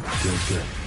Good.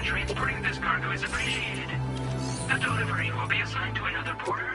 transporting this cargo is appreciated. The delivery will be assigned to another porter.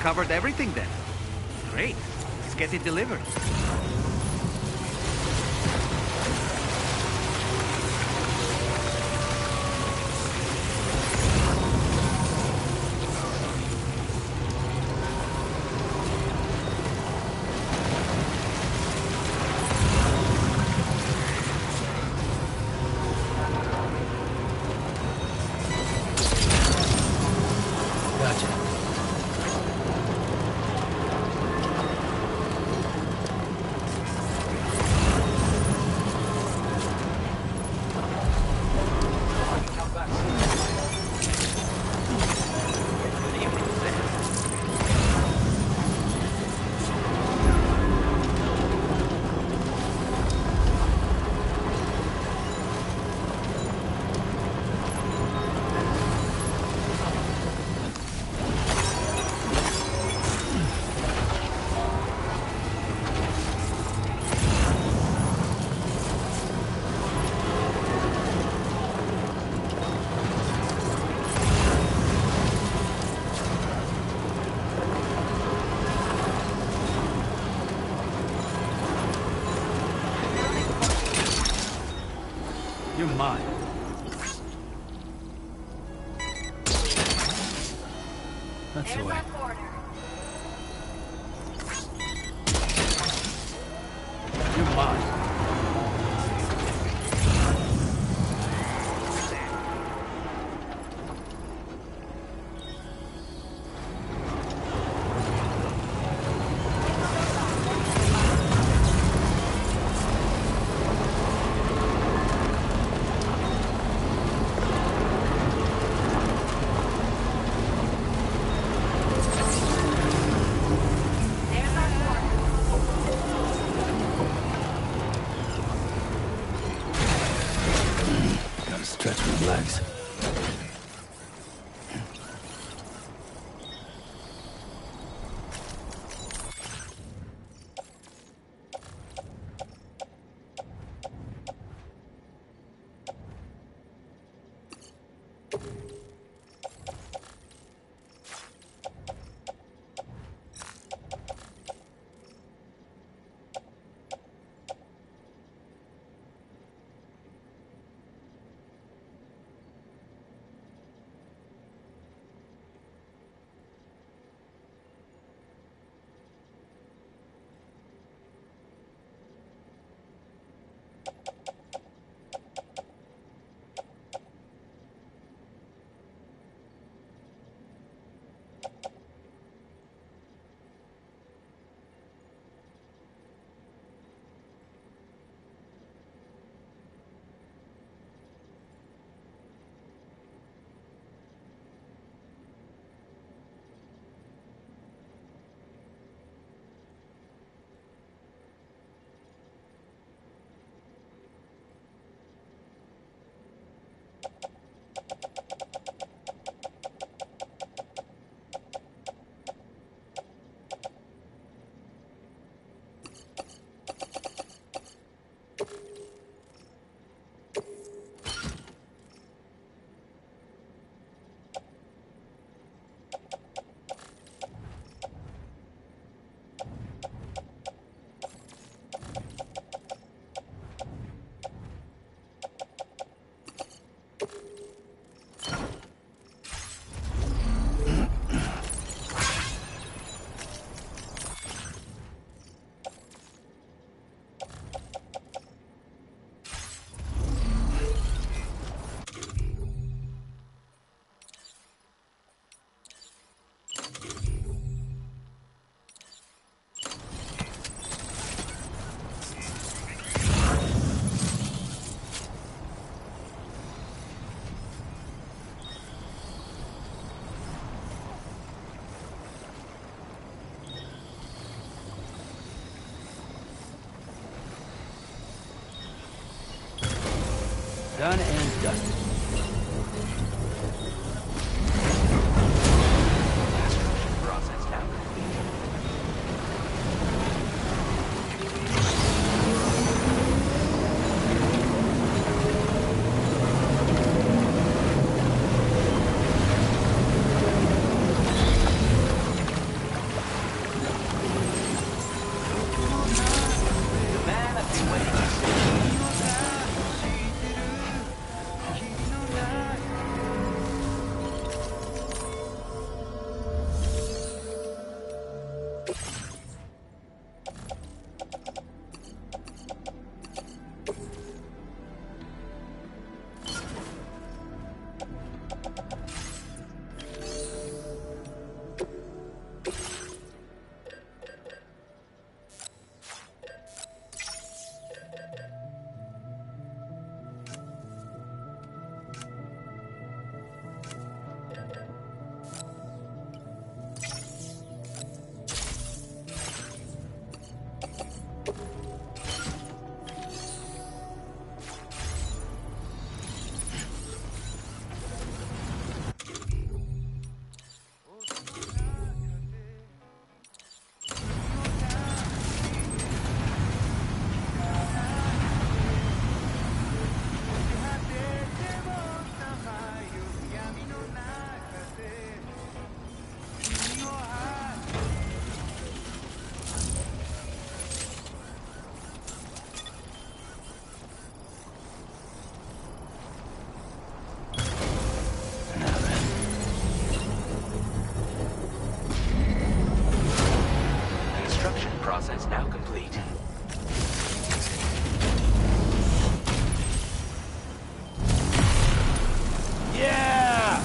Covered everything then. Great. Let's get it delivered. You're mine. That's the way. You're mine. Done and dusted. Construction process now complete. The man I've been waiting to see. Construction process now complete. Yeah!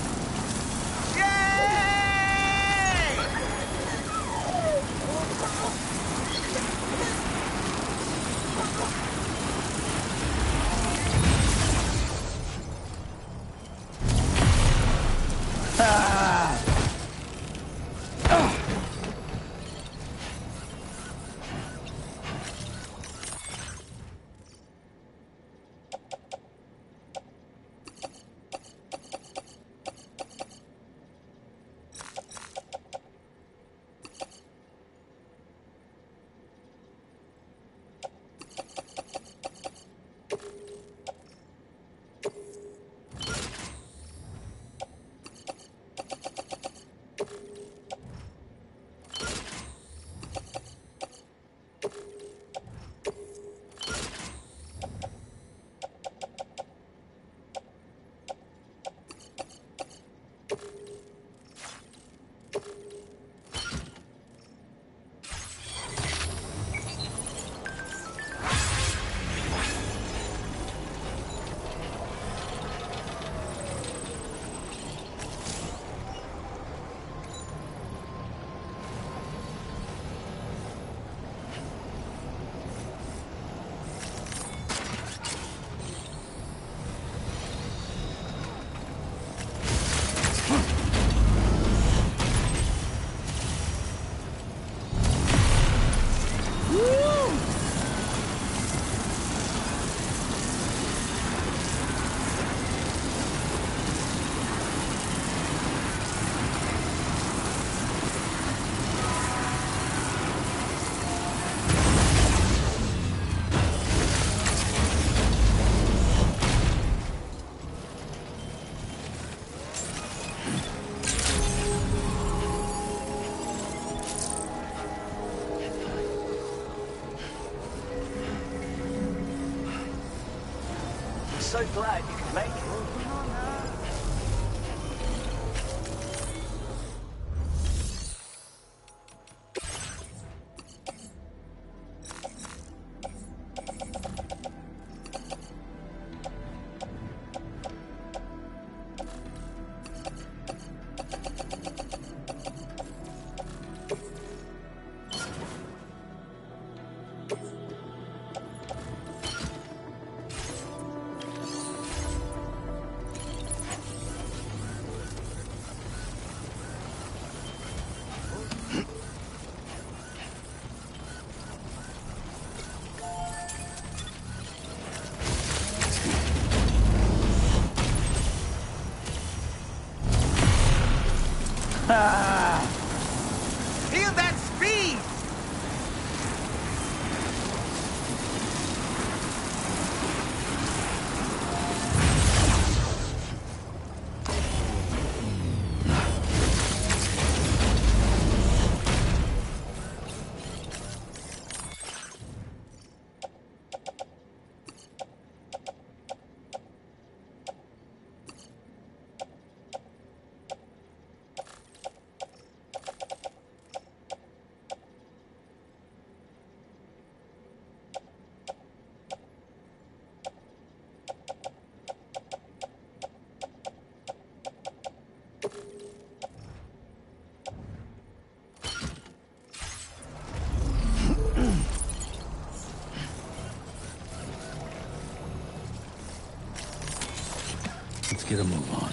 So glad you could make it. get a move on.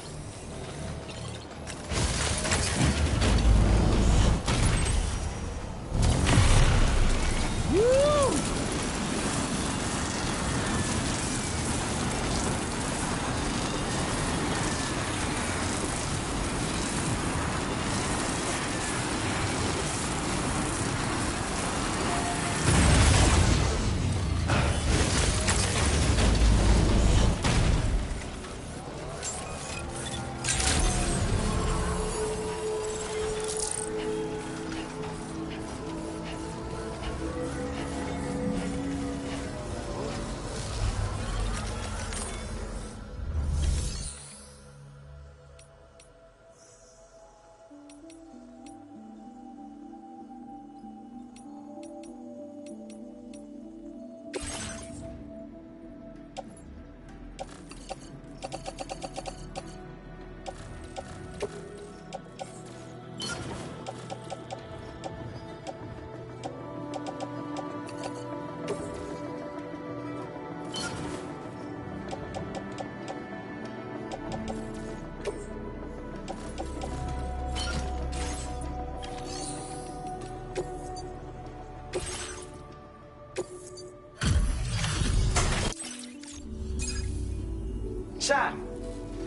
Sam,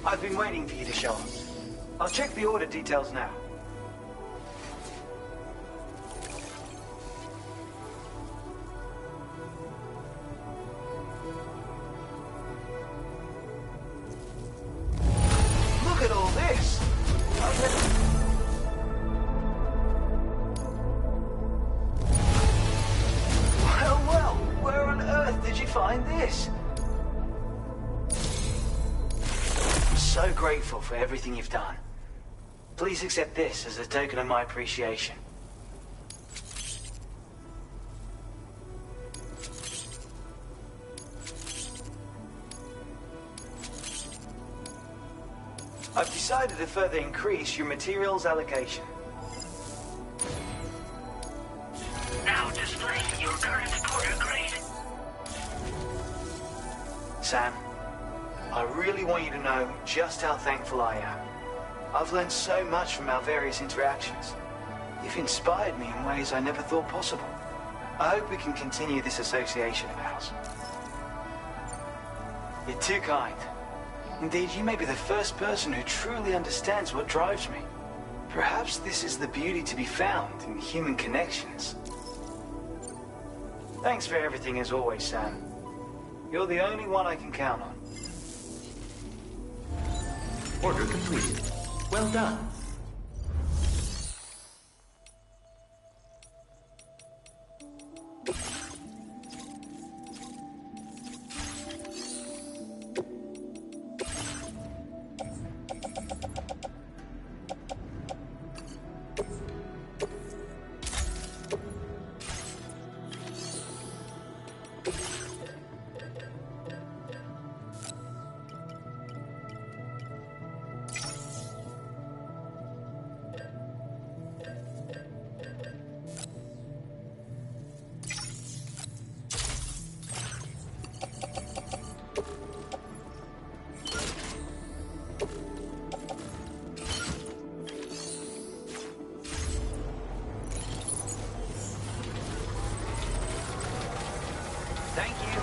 I've been waiting for you to show up. I'll check the order details now. Look at all this! Well, where on earth did you find this? So grateful for everything you've done. Please accept this as a token of my appreciation. I've decided to further increase your materials allocation. Now display your current order grade. Sam, I really want you to know just how thankful I am. I've learned so much from our various interactions. You've inspired me in ways I never thought possible. I hope we can continue this association of ours. You're too kind. Indeed, you may be the first person who truly understands what drives me. Perhaps this is the beauty to be found in human connections. Thanks for everything as always, Sam. You're the only one I can count on. Order completed. Well done. Thank you.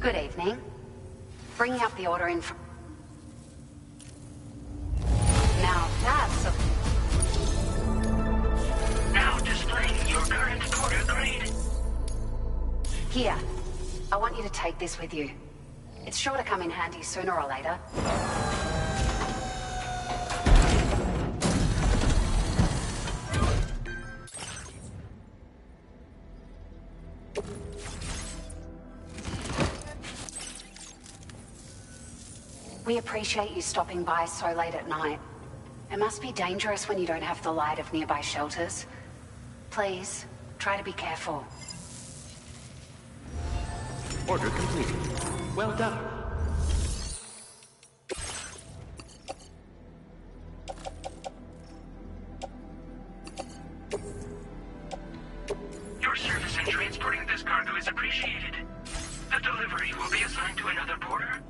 Good evening. Bringing up the order in... Now that's a... Now displaying your current order grade. Here. I want you to take this with you. It's sure to come in handy sooner or later. We appreciate you stopping by so late at night. It must be dangerous when you don't have the light of nearby shelters. Please, try to be careful. Order completed. Well done. Your service in transporting this cargo is appreciated. The delivery will be assigned to another porter.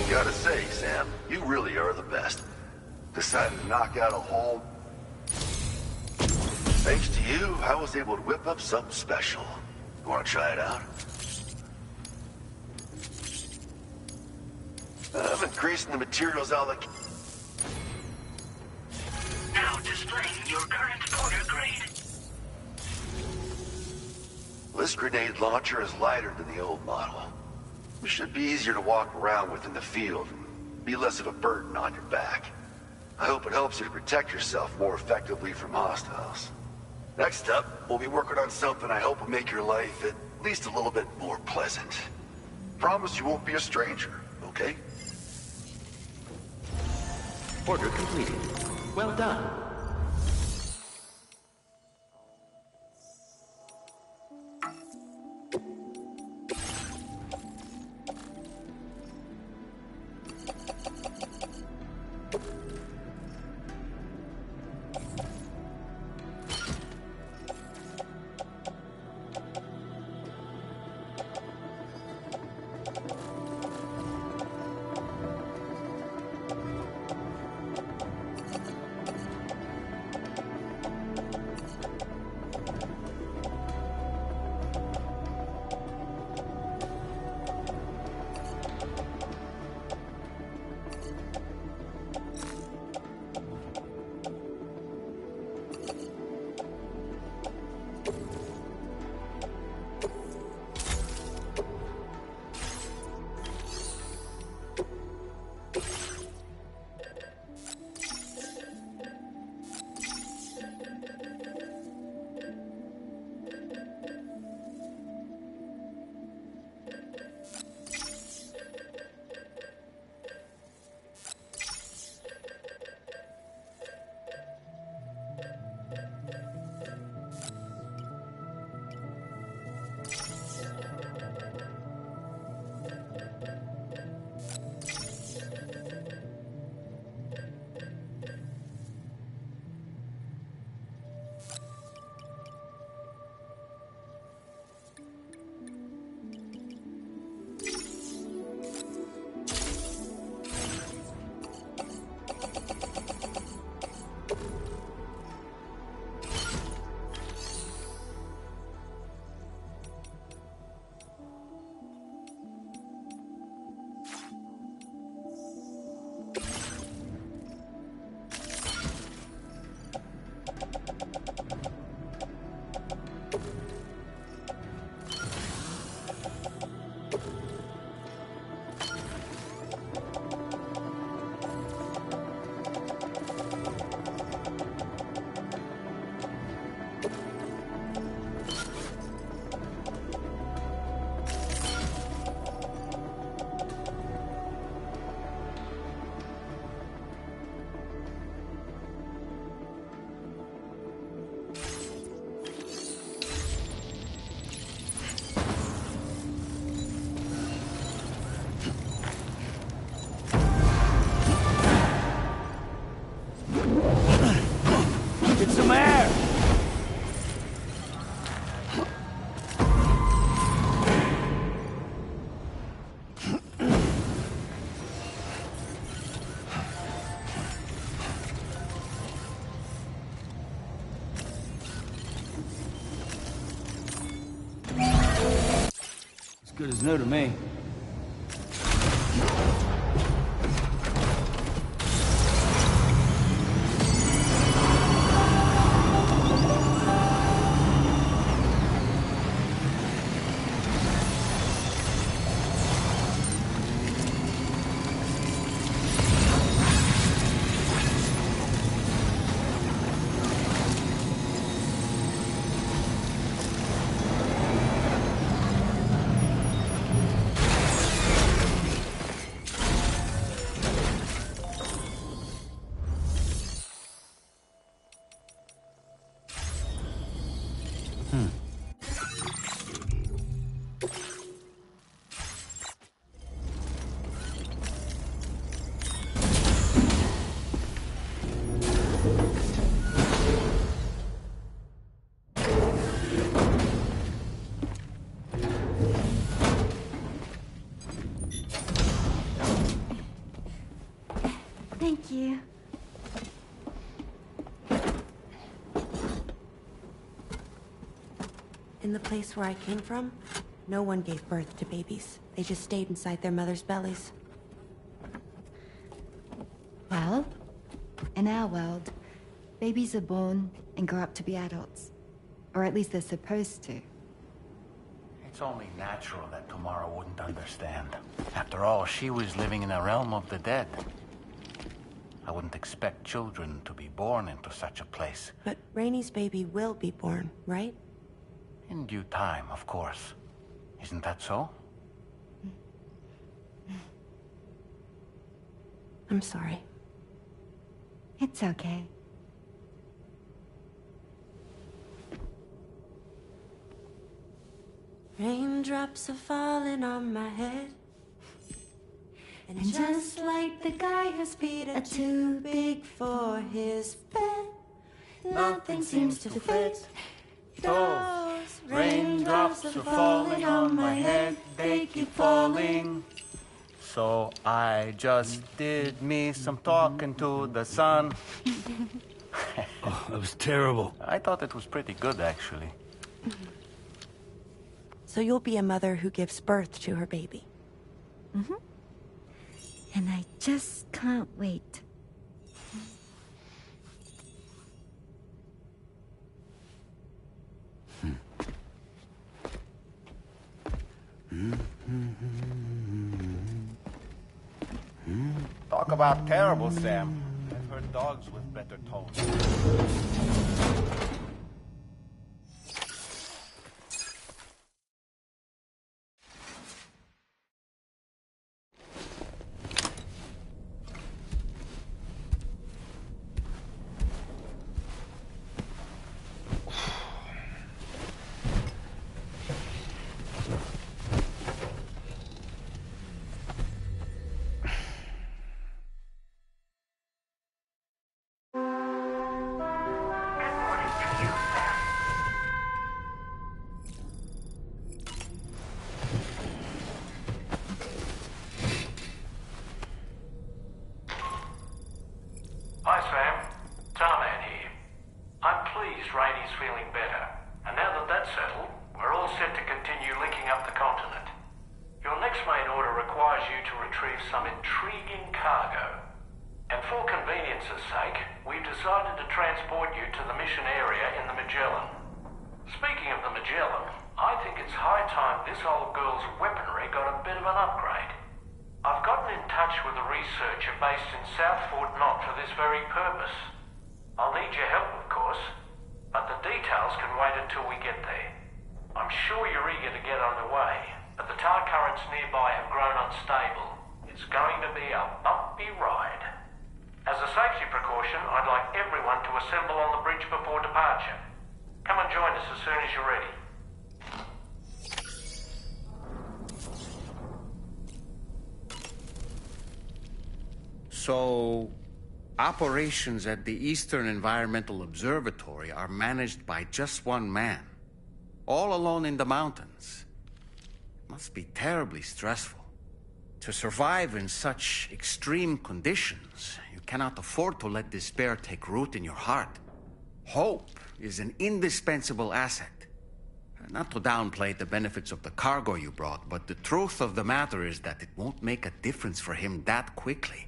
Gotta say, Sam, you really are the best. Decided to knock out a whole... Thanks to you, I was able to whip up something special. Want to try it out? I'm increasing the materials allocation. Now displaying your current order grade. This grenade launcher is lighter than the old model. It should be easier to walk around with in the field and be less of a burden on your back. I hope it helps you to protect yourself more effectively from hostiles. Next up, we'll be working on something I hope will make your life at least a little bit more pleasant. Promise you won't be a stranger, okay? Order completed. Well done. Get some air! As good as new to me. Thank you. In the place where I came from, no one gave birth to babies. They just stayed inside their mothers' bellies. Well, in our world, babies are born and grow up to be adults. Or at least they're supposed to. It's only natural that Tamara wouldn't understand. After all, she was living in a realm of the dead. I wouldn't expect children to be born into such a place. But Rainey's baby will be born, right? In due time, of course. Isn't that so? I'm sorry. It's okay. Raindrops are falling on my head. And just like the guy whose feet are too big for his bed, nothing seems to fit. Those raindrops are falling on my head, they keep falling. So I just did me some talking to the sun. Oh, that was terrible. I thought it was pretty good, actually. So you'll be a mother who gives birth to her baby. Mm-hmm. And I just can't wait. Talk about terrible, Sam. I've heard dogs with better tones. Hi, Sam. Tarman here. I'm pleased Rainey's feeling better. And now that that's settled, we're all set to continue linking up the continent. Your next main order requires you to retrieve some intriguing cargo. And for convenience's sake, we've decided to transport you to the mission area in the Magellan. Speaking of the Magellan, I think it's high time this old girl's weaponry got a bit of an upgrade. I've gotten in touch with a researcher based in South Fort Knott for this very purpose. I'll need your help, of course, but the details can wait until we get there. I'm sure you're eager to get underway, but the tar currents nearby have grown unstable. It's going to be a bumpy ride. As a safety precaution, I'd like everyone to assemble on the bridge before departure. Come and join us as soon as you're ready. So, operations at the Eastern Environmental Observatory are managed by just one man, all alone in the mountains. It must be terribly stressful. To survive in such extreme conditions, you cannot afford to let despair take root in your heart. Hope is an indispensable asset. Not to downplay the benefits of the cargo you brought, but the truth of the matter is that it won't make a difference for him that quickly.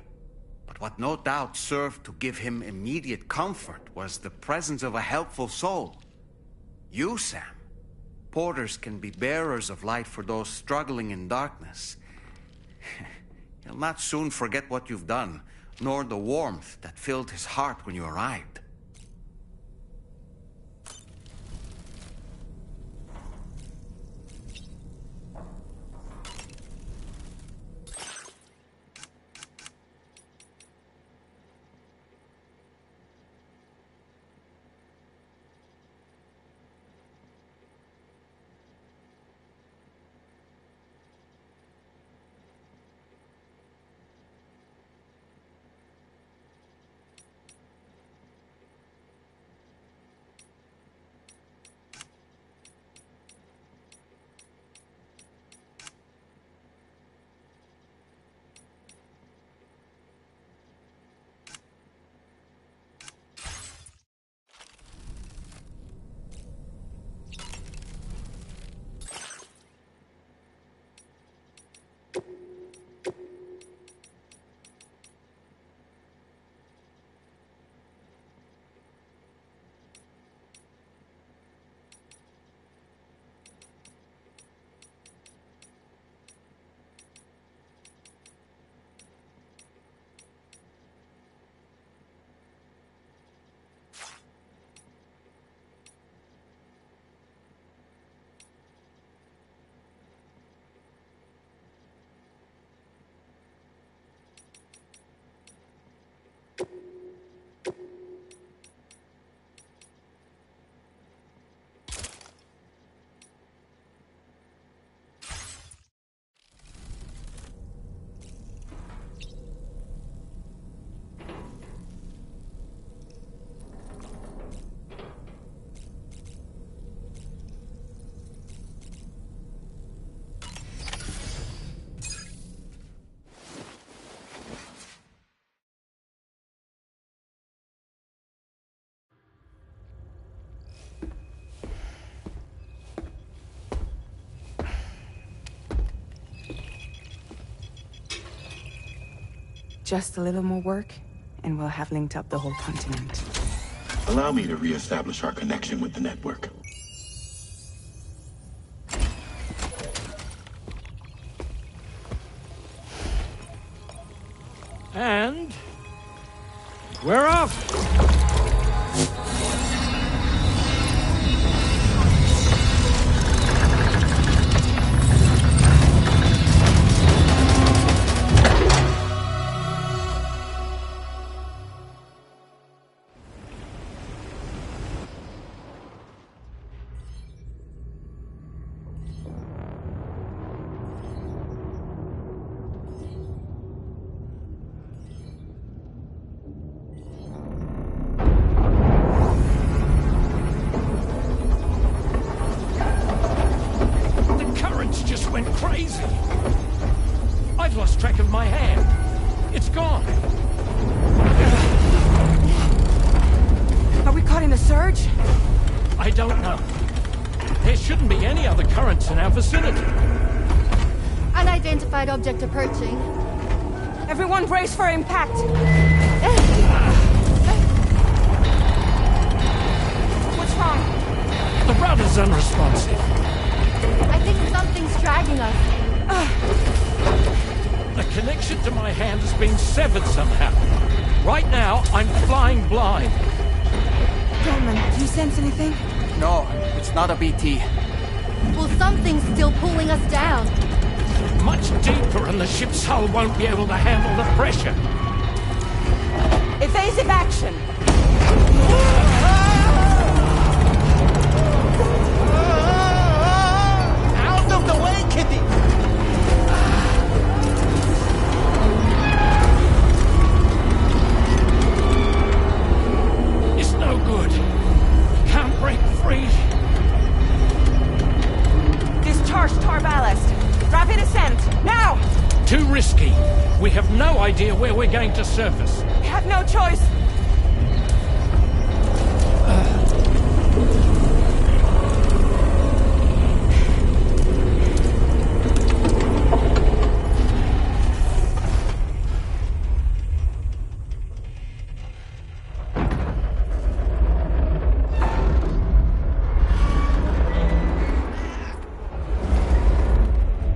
But what no doubt served to give him immediate comfort was the presence of a helpful soul. You, Sam. Porters can be bearers of light for those struggling in darkness. He'll not soon forget what you've done, nor the warmth that filled his heart when you arrived. Just a little more work, and we'll have linked up the whole continent. Allow me to reestablish our connection with the network. And we're off! Crazy! I've lost track of my hand. It's gone. Are we caught in a surge? I don't know. There shouldn't be any other currents in our vicinity. Unidentified object approaching. Everyone brace for impact. What's wrong? The rudder's unresponsive. I think something's dragging us. The connection to my hand has been severed somehow. Right now, I'm flying blind. Roman, do you sense anything? No, it's not a BT. Well, something's still pulling us down. Much deeper, and the ship's hull won't be able to handle the pressure. Evasive action! Out of the way, Kitty! It's no good. Can't break free. Discharge tar ballast. Rapid ascent, now! Too risky. We have no idea where we're going to surface. We have no choice.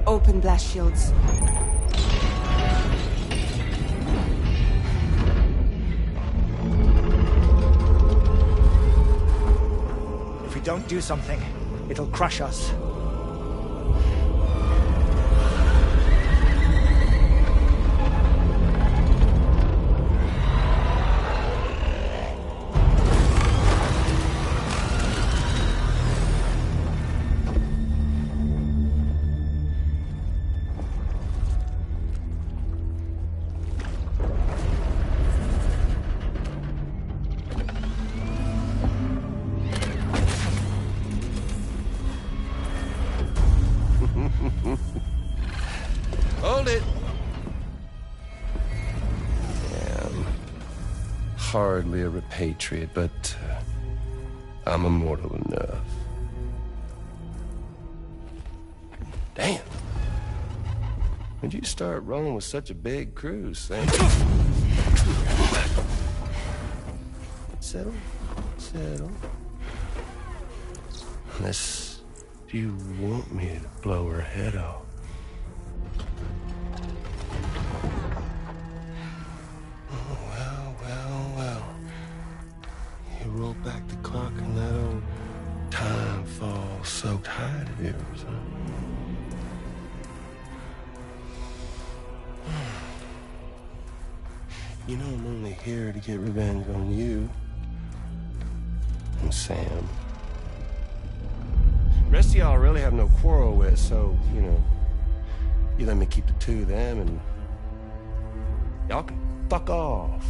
Open blast shields. If we don't do something, it'll crush us. Hold it! I'm hardly a repatriate, but I'm immortal enough. Damn. When'd you start rolling with such a big crew, Sam? Settle. Unless you want me to blow her head off. Well. You roll back the clock and that old time fall soaked hide of yours, huh? You know I'm only here to get revenge on you and Sam. The rest of y'all really have no quarrel with, so, you know, you let me keep the two of them and y'all can fuck off.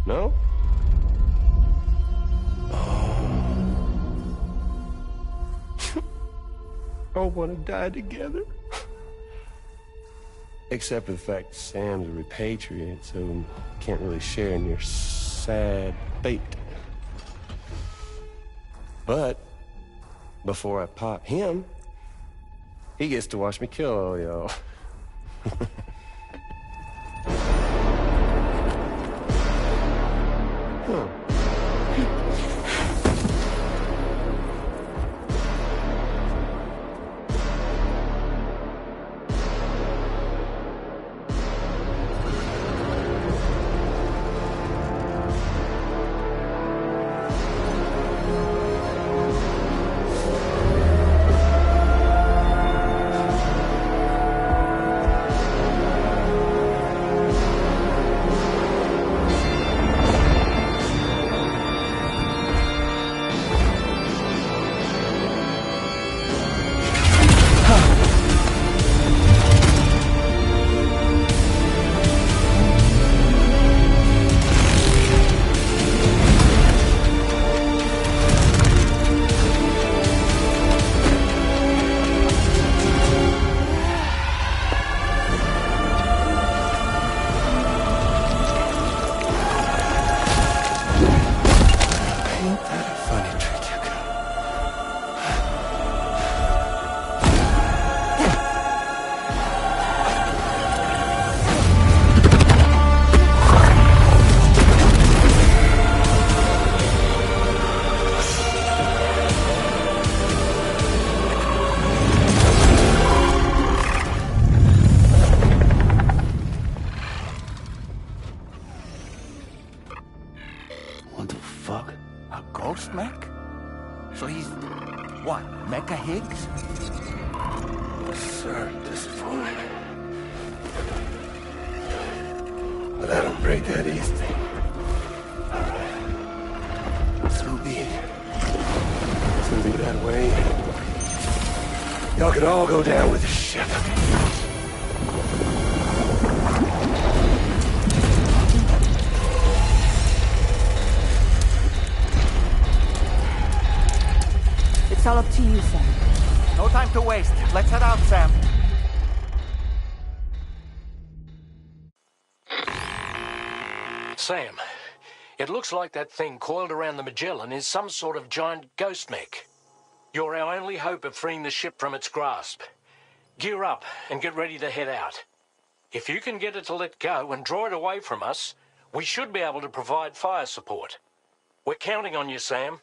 No? All want to die together. Except for the fact Sam's a repatriate, so can't really share in your sad fate. But before I pop him, he gets to watch me kill all y'all. What, Mecha Higgs? Sir, disappointed. But I don't break that easy. So be it. It's gonna be that way. Y'all can all go down with the ship. It's all up to you, Sam. No time to waste. Let's head out, Sam. Sam, it looks like that thing coiled around the Magellan is some sort of giant ghost mech. You're our only hope of freeing the ship from its grasp. Gear up and get ready to head out. If you can get it to let go and draw it away from us, we should be able to provide fire support. We're counting on you, Sam.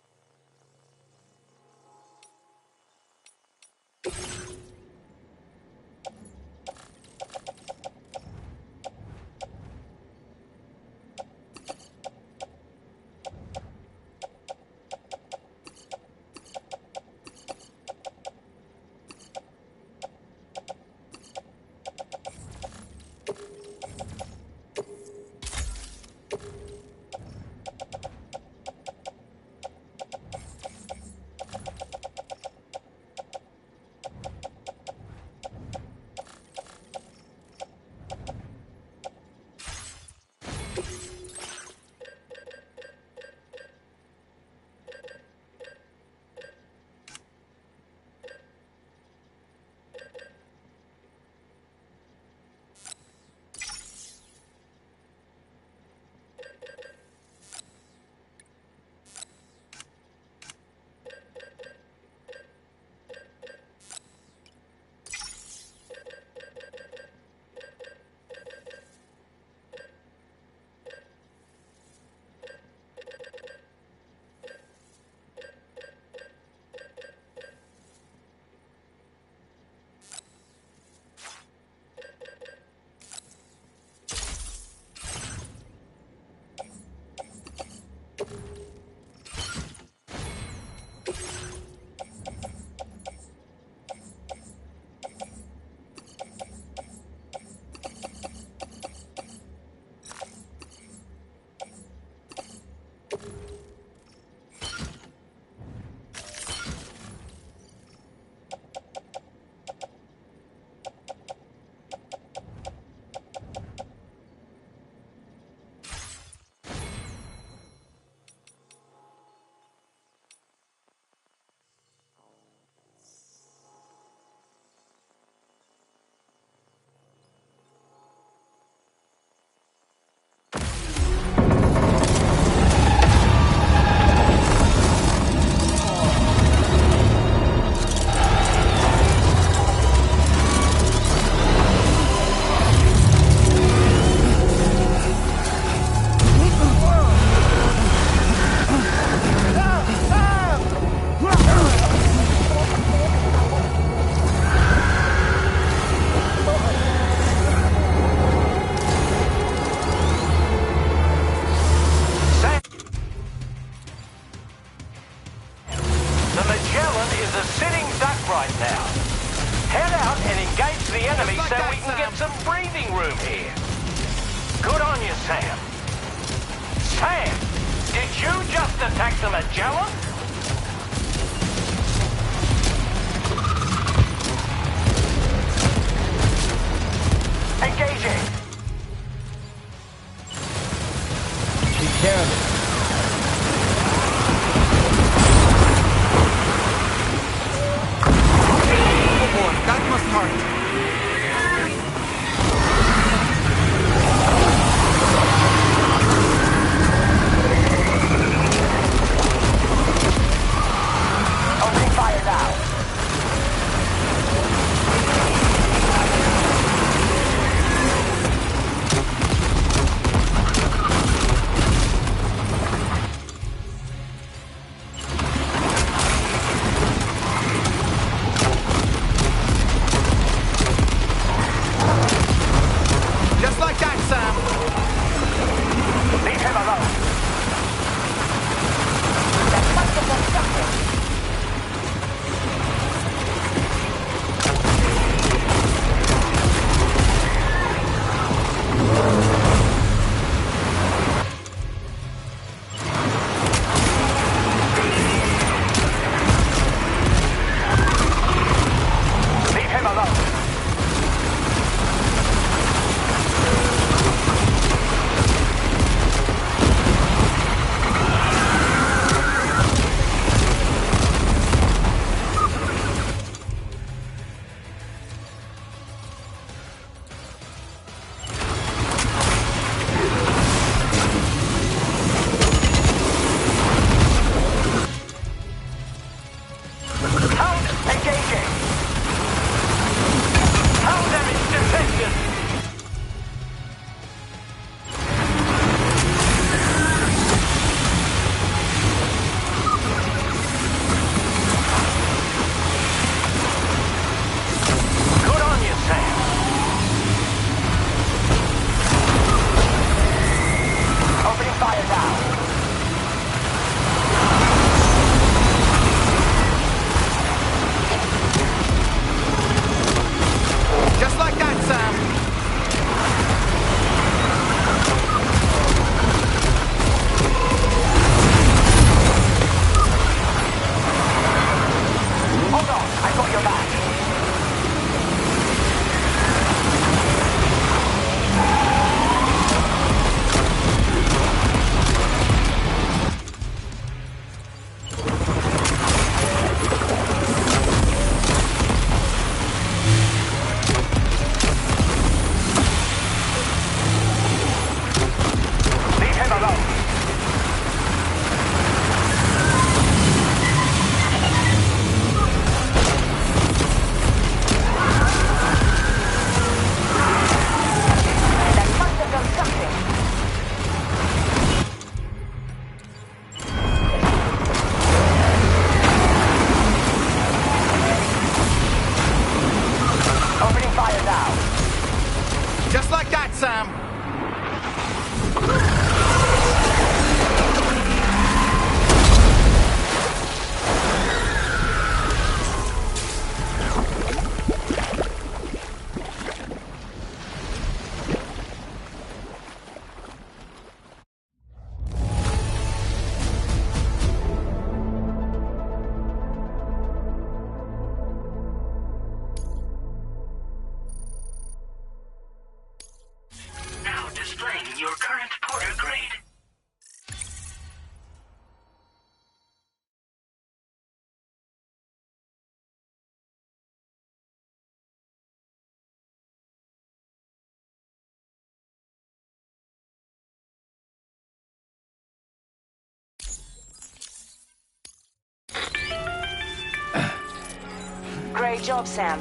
Great job, Sam.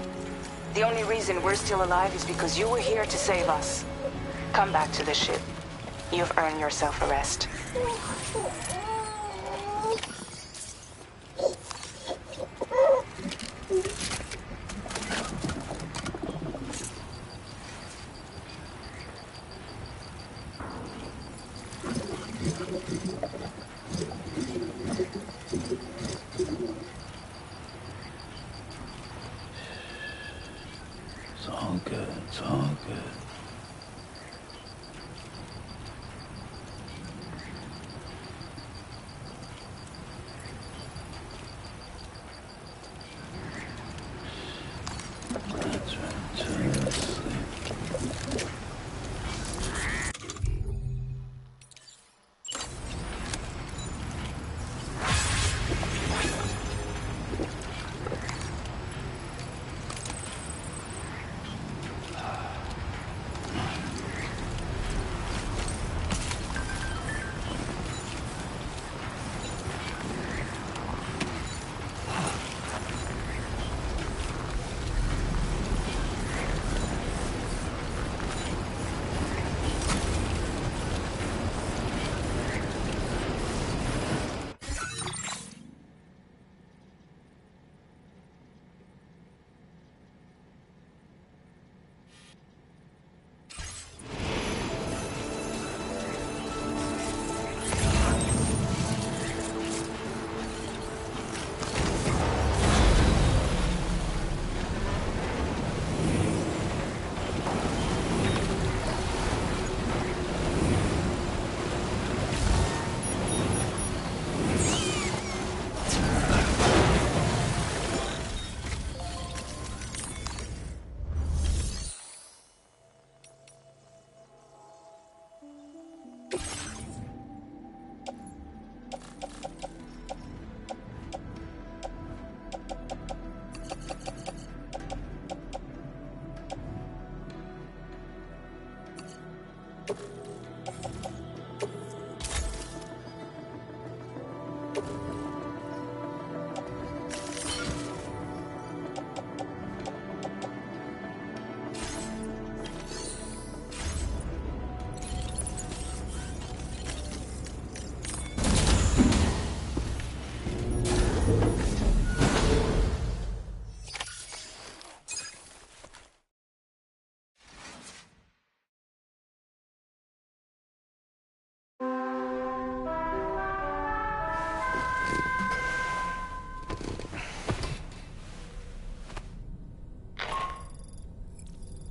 The only reason we're still alive is because you were here to save us. Come back to the ship. You've earned yourself a rest. It's all good. It's all good. That's right. Just sleep.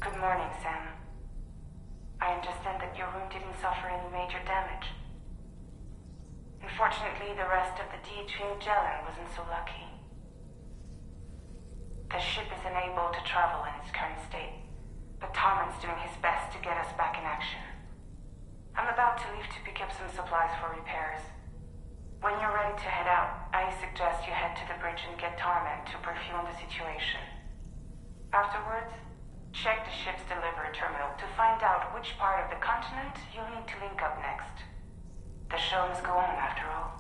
Good morning, Sam. I understand that your room didn't suffer any major damage. Unfortunately, the rest of the DH Magellan wasn't so lucky. The ship is unable to travel in its current state, but Tarman's doing his best to get us back in action. I'm about to leave to pick up some supplies for repairs. When you're ready to head out, I suggest you head to the bridge and get Tarman to brief you on the situation. Afterwards, check the ship's delivery terminal to find out which part of the continent you'll need to link up next. The show must go on, after all.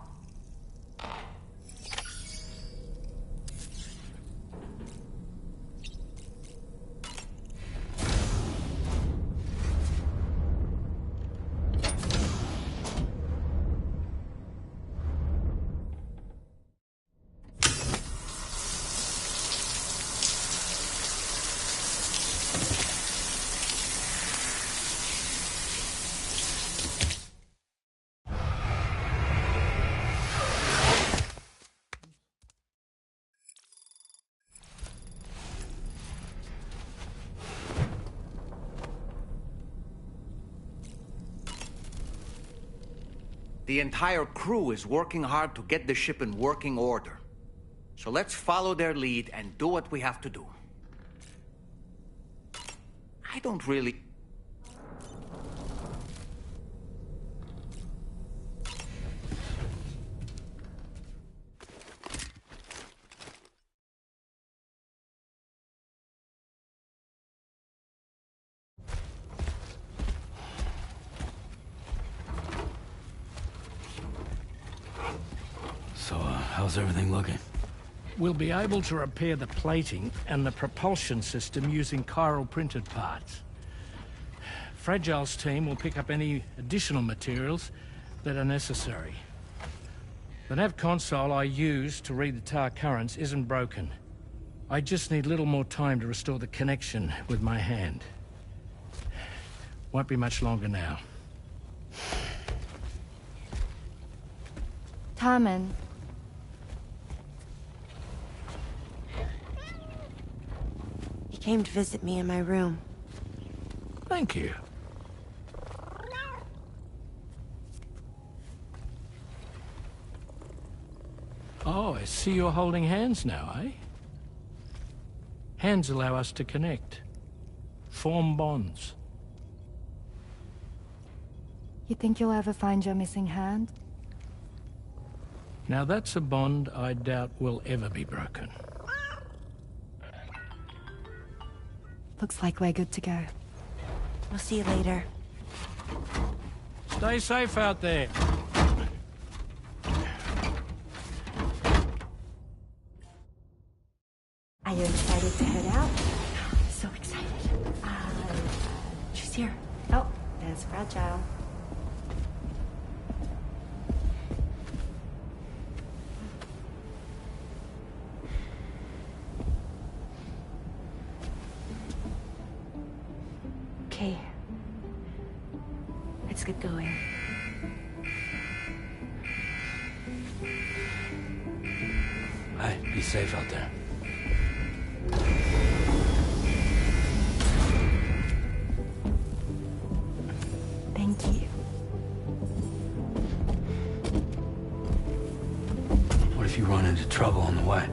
The entire crew is working hard to get the ship in working order. So let's follow their lead and do what we have to do. I don't really... So, how's everything looking? We'll be able to repair the plating and the propulsion system using chiral printed parts. Fragile's team will pick up any additional materials that are necessary. The nav console I use to read the tar currents isn't broken. I just need a little more time to restore the connection with my hand. Won't be much longer now. Tarman. He came to visit me in my room. Thank you. Oh, I see you're holding hands now, eh? Hands allow us to connect. Form bonds. You think you'll ever find your missing hand? Now that's a bond I doubt will ever be broken. Looks like we're good to go. We'll see you later. Stay safe out there. Are you excited to head out? So excited. She's here. Oh, there's Fragile. Okay. Let's get going. Hi, be safe out there. Thank you. What if you run into trouble on the way?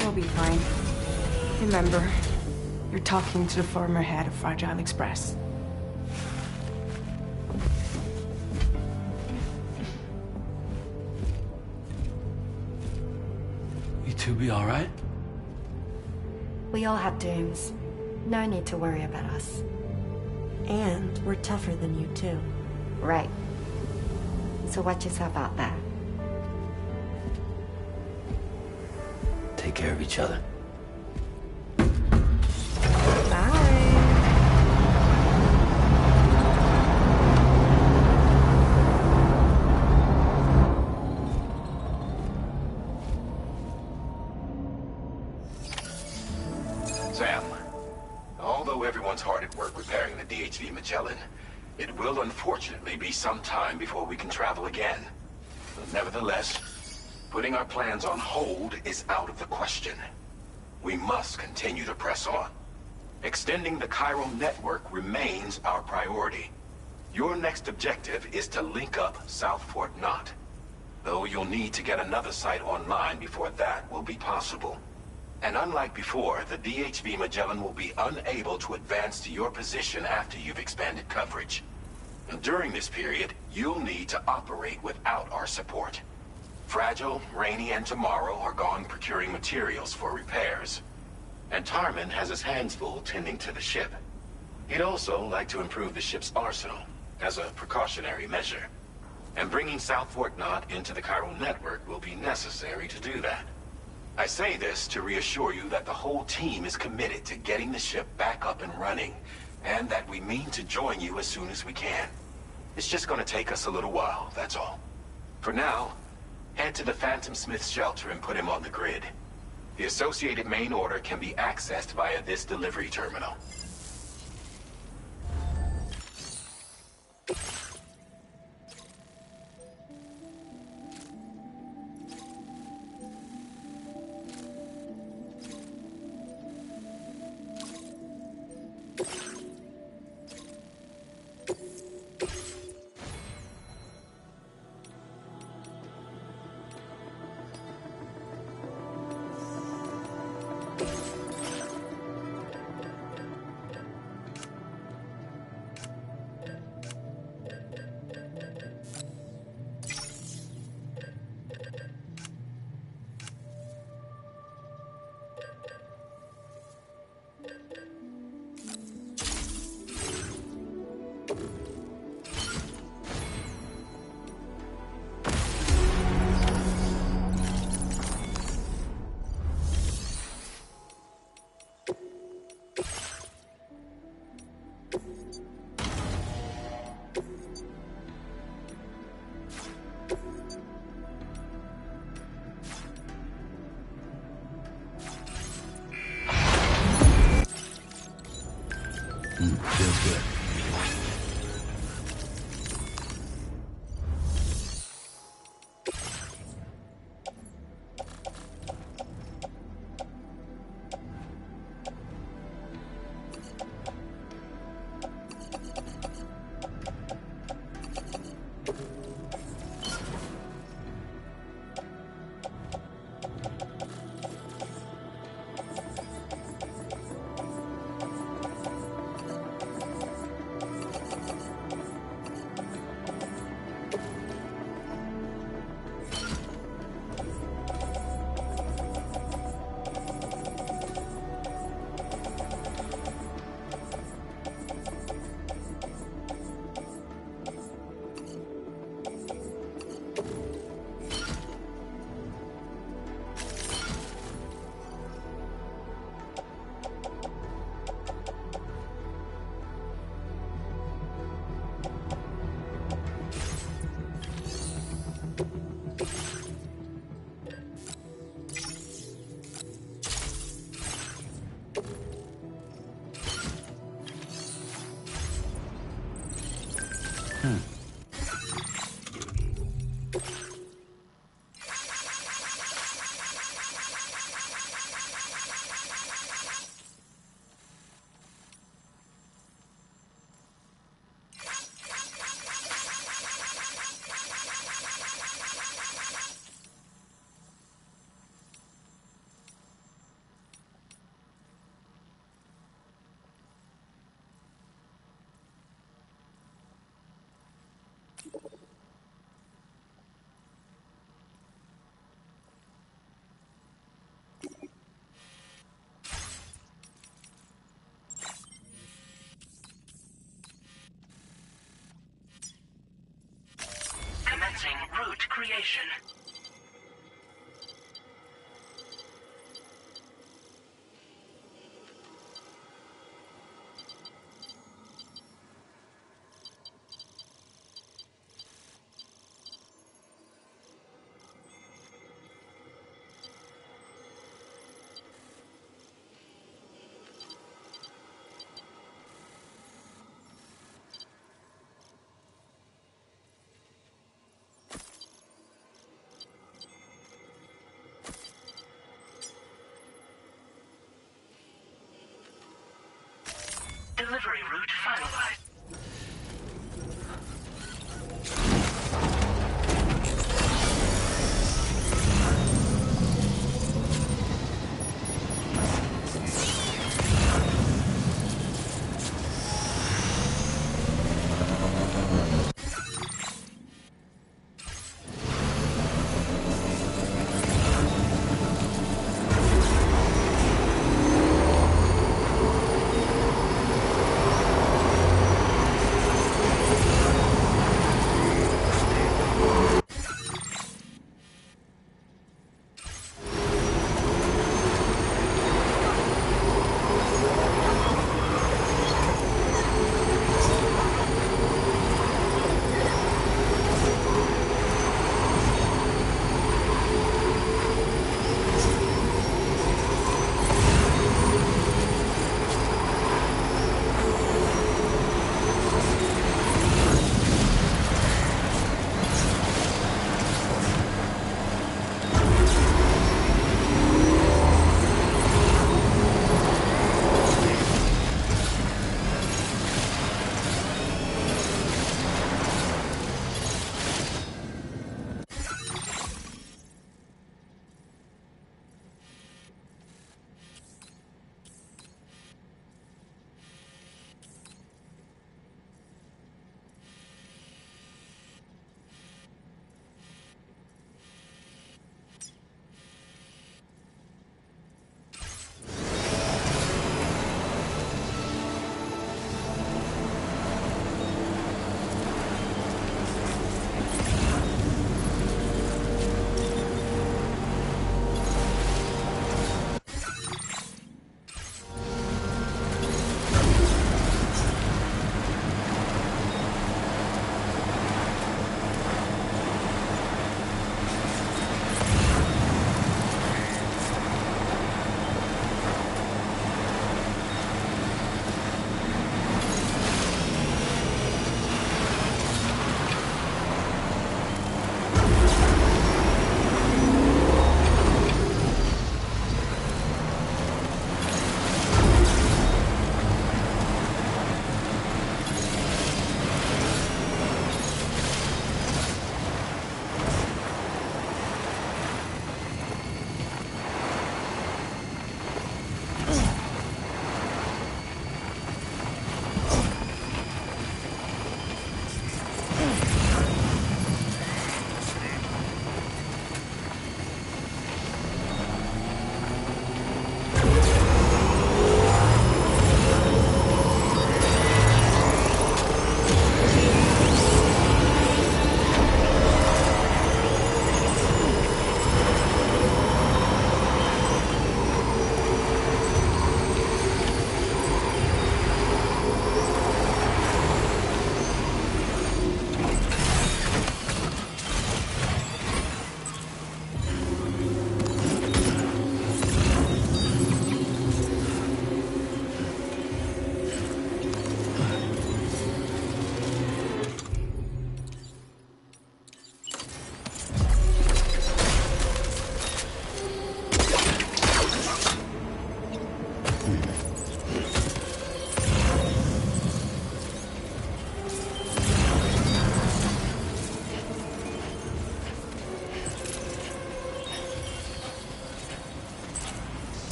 We'll be fine. Remember, you're talking to the former head of Fragile Express. You two be all right? We all have dooms. No need to worry about us. And we're tougher than you, too. Right. So watch yourself out there. Take care of each other. Sam, although everyone's hard at work repairing the DHV Magellan, it will unfortunately be some time before we can travel again. Nevertheless, putting our plans on hold is out of the question. We must continue to press on. Extending the chiral network remains our priority. Your next objective is to link up South Fort Knot, though you'll need to get another site online before that will be possible. And unlike before, the DHV Magellan will be unable to advance to your position after you've expanded coverage. And during this period, you'll need to operate without our support. Fragile, Rainey, and Tomorrow are gone procuring materials for repairs. And Tarman has his hands full tending to the ship. He'd also like to improve the ship's arsenal, as a precautionary measure. And bringing South Fort Knot into the chiral network will be necessary to do that. I say this to reassure you that the whole team is committed to getting the ship back up and running, and that we mean to join you as soon as we can. It's just gonna take us a little while, that's all. For now, head to the Phantom Smith's shelter and put him on the grid. The associated main order can be accessed via this delivery terminal. feels good. Commencing route creation. Delivery route finalized.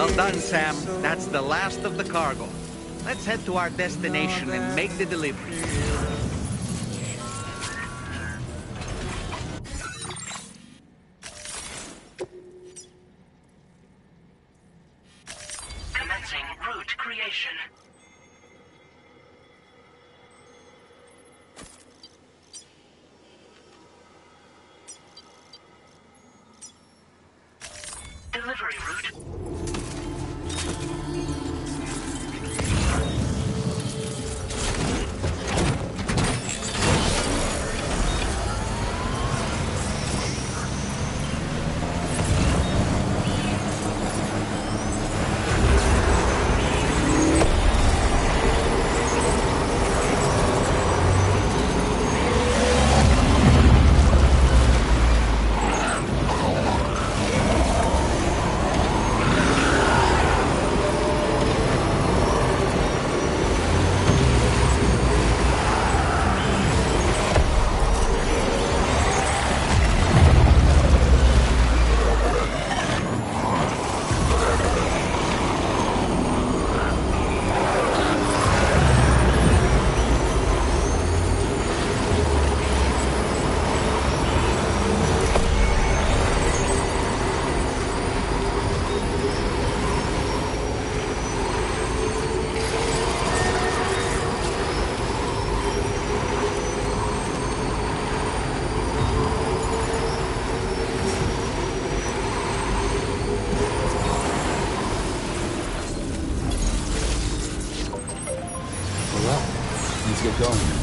Well done, Sam. That's the last of the cargo. Let's head to our destination and make the delivery. Commencing route creation. Delivery route. Let's get going.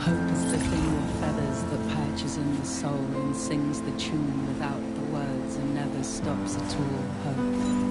Hope is the thing with feathers that perches in the soul and sings the tune without the words and never stops at all. Hope.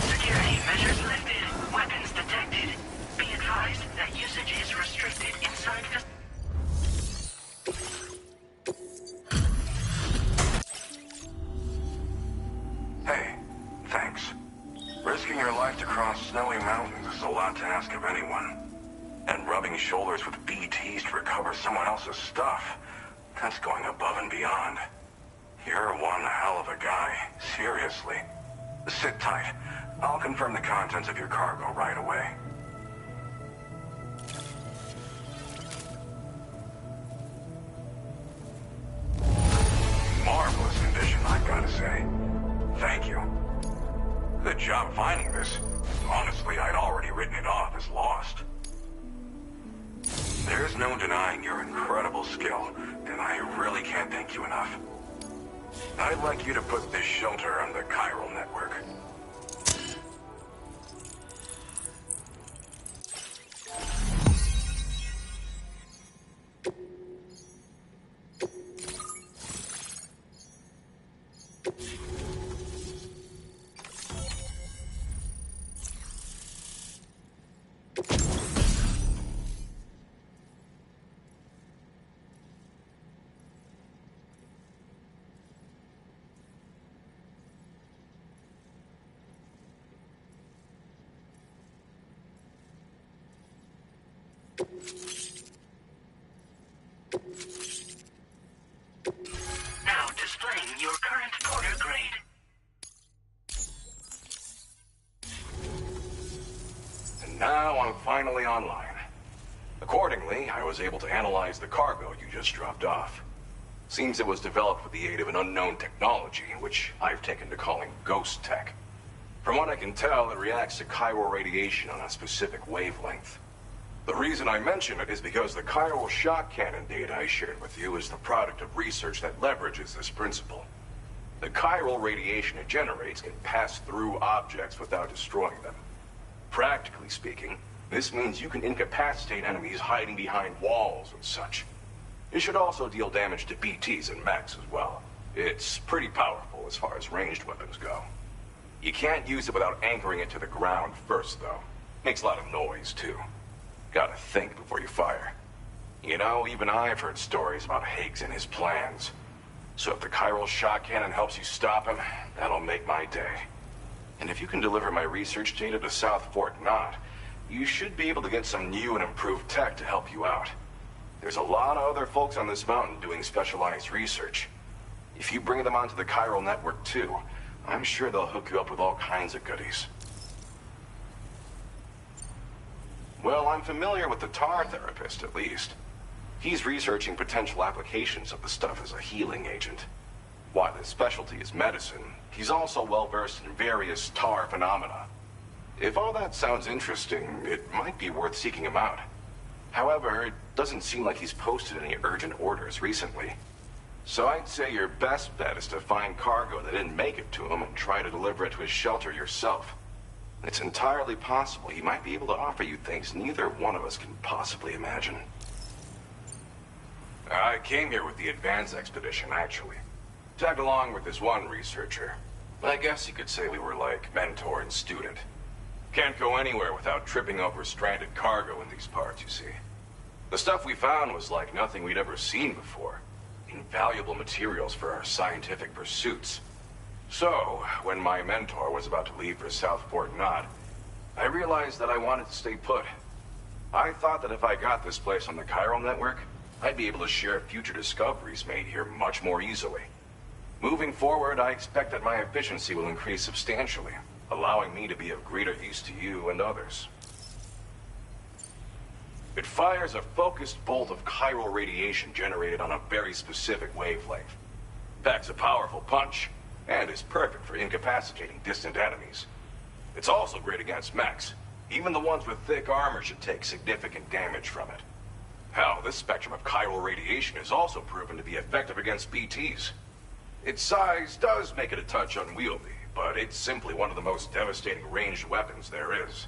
Security measures lifted. Weapons detected. Be advised that usage is restricted inside the... Hey, thanks. Risking your life to cross snowy mountains is a lot to ask of anyone. And rubbing shoulders with BTs to recover someone else's stuff, that's going above and beyond. You're one hell of a guy, seriously. Sit tight. I'll confirm the contents of your cargo right away. Marvelous condition, I've got to say. Thank you. Good job finding this. Honestly, I'd already written it off as lost. There's no denying your incredible skill, and I really can't thank you enough. I'd like you to put this shelter on the chiral network. Now displaying your current porter grade. And now I'm finally online. Accordingly, I was able to analyze the cargo you just dropped off. Seems it was developed with the aid of an unknown technology, which I've taken to calling ghost tech. From what I can tell, it reacts to chiral radiation on a specific wavelength. The reason I mention it is because the chiral shock cannon data I shared with you is the product of research that leverages this principle. The chiral radiation it generates can pass through objects without destroying them. Practically speaking, this means you can incapacitate enemies hiding behind walls and such. It should also deal damage to BTs and mechs as well. It's pretty powerful as far as ranged weapons go. You can't use it without anchoring it to the ground first, though. Makes a lot of noise, too. Gotta think before you fire. You know, even I've heard stories about Higgs and his plans. So if the chiral shock cannon helps you stop him, that'll make my day. And if you can deliver my research data to South Fort Knot, you should be able to get some new and improved tech to help you out. There's a lot of other folks on this mountain doing specialized research. If you bring them onto the chiral network too, I'm sure they'll hook you up with all kinds of goodies. Well, I'm familiar with the tar therapist, at least. He's researching potential applications of the stuff as a healing agent. While his specialty is medicine, he's also well-versed in various tar phenomena. If all that sounds interesting, it might be worth seeking him out. However, it doesn't seem like he's posted any urgent orders recently. So I'd say your best bet is to find cargo that didn't make it to him and try to deliver it to his shelter yourself. It's entirely possible he might be able to offer you things neither one of us can possibly imagine. I came here with the advance expedition, actually. Tagged along with this one researcher. I guess you could say we were like mentor and student. Can't go anywhere without tripping over stranded cargo in these parts, you see. The stuff we found was like nothing we'd ever seen before. Invaluable materials for our scientific pursuits. So, when my mentor was about to leave for South Fort Knot, I realized that I wanted to stay put. I thought that if I got this place on the chiral network, I'd be able to share future discoveries made here much more easily. Moving forward, I expect that my efficiency will increase substantially, allowing me to be of greater use to you and others. It fires a focused bolt of chiral radiation generated on a very specific wavelength. Packs a powerful punch, and is perfect for incapacitating distant enemies. It's also great against mechs. Even the ones with thick armor should take significant damage from it. Hell, this spectrum of chiral radiation is also proven to be effective against BTs. Its size does make it a touch unwieldy, but it's simply one of the most devastating ranged weapons there is.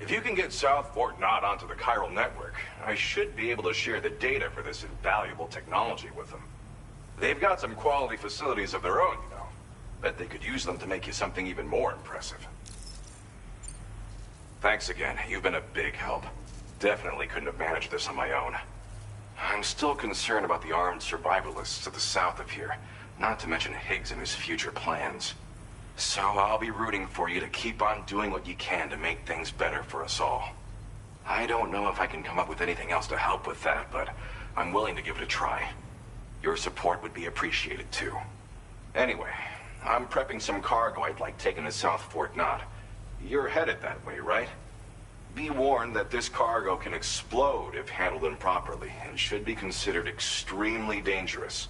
If you can get South Fort Knott onto the chiral network, I should be able to share the data for this invaluable technology with them. They've got some quality facilities of their own, you know. Bet they could use them to make you something even more impressive. Thanks again. You've been a big help. Definitely couldn't have managed this on my own. I'm still concerned about the armed survivalists to the south of here, not to mention Higgs and his future plans. So I'll be rooting for you to keep on doing what you can to make things better for us all. I don't know if I can come up with anything else to help with that, but I'm willing to give it a try. Your support would be appreciated too. Anyway, I'm prepping some cargo I'd like taken to South Fort Knott. You're headed that way, right? Be warned that this cargo can explode if handled improperly, and should be considered extremely dangerous.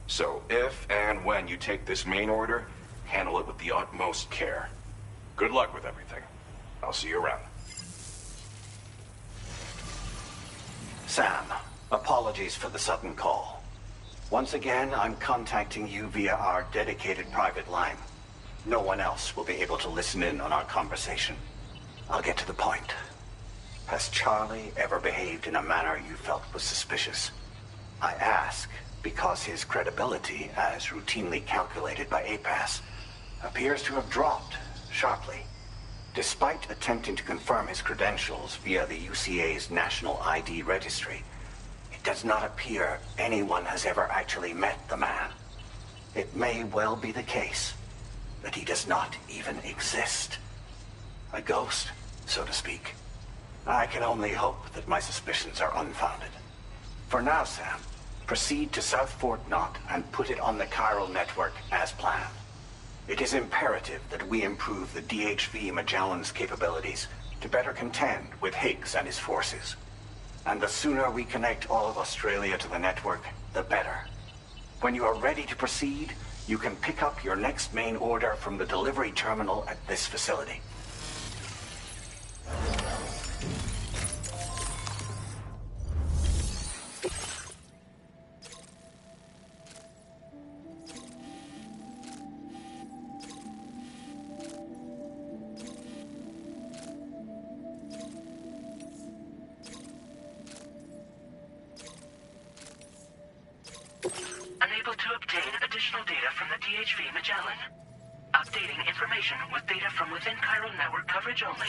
So if and when you take this main order, handle it with the utmost care. Good luck with everything. I'll see you around. Sam, apologies for the sudden call. Once again, I'm contacting you via our dedicated private line. No one else will be able to listen in on our conversation. I'll get to the point. Has Charlie ever behaved in a manner you felt was suspicious? I ask because his credibility, as routinely calculated by APAS, appears to have dropped sharply. Despite attempting to confirm his credentials via the UCA's National ID Registry, it does not appear anyone has ever actually met the man. It may well be the case that he does not even exist. A ghost, so to speak. I can only hope that my suspicions are unfounded. For now, Sam, proceed to South Fort Knott and put it on the chiral network as planned. It is imperative that we improve the DHV Magellan's capabilities to better contend with Higgs and his forces. And the sooner we connect all of Australia to the network, the better. When you are ready to proceed, you can pick up your next main order from the delivery terminal at this facility. Unable to obtain additional data from the DHV Magellan. Updating information with data from within chiral network coverage only.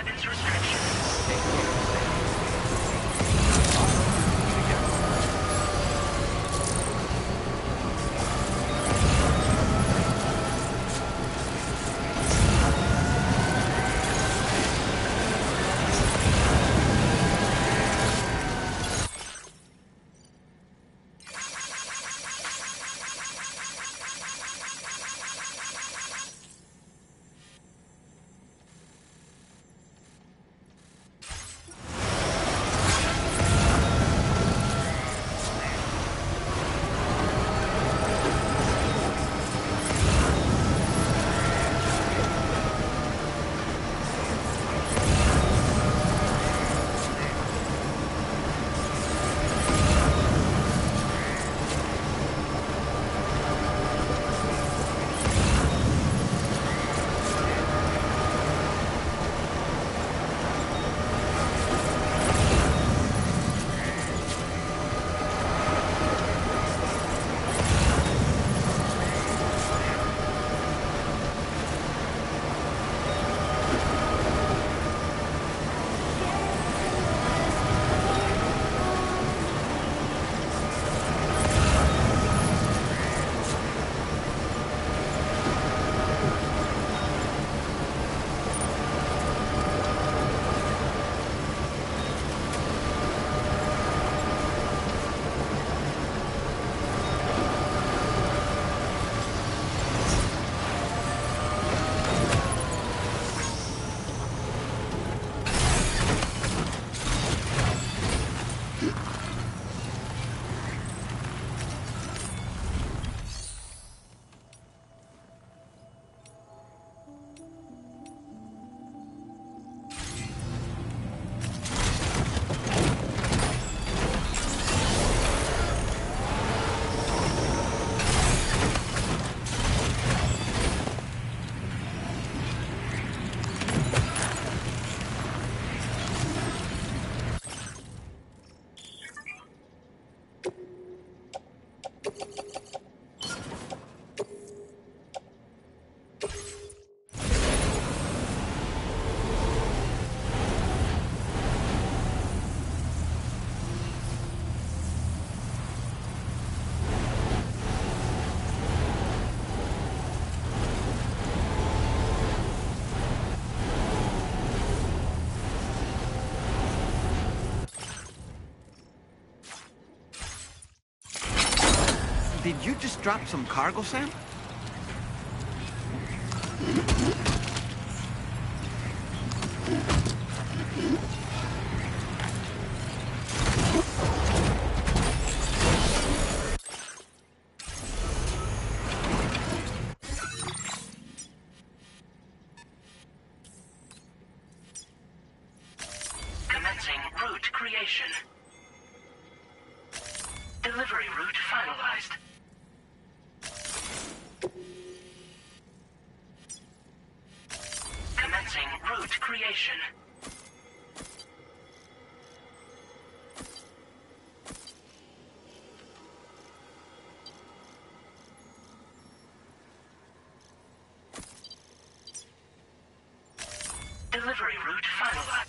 weapons restrictions. Did you just drop some cargo, Sam? Commencing route creation. Delivery route finalized. Commencing route creation. Delivery route finalized.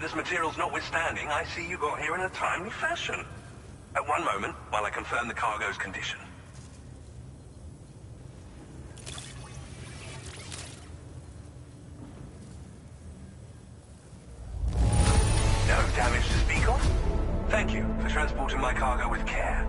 Hazardous materials notwithstanding, I see you got here in a timely fashion. At one moment, while I confirm the cargo's condition. No damage to speak of? Thank you for transporting my cargo with care.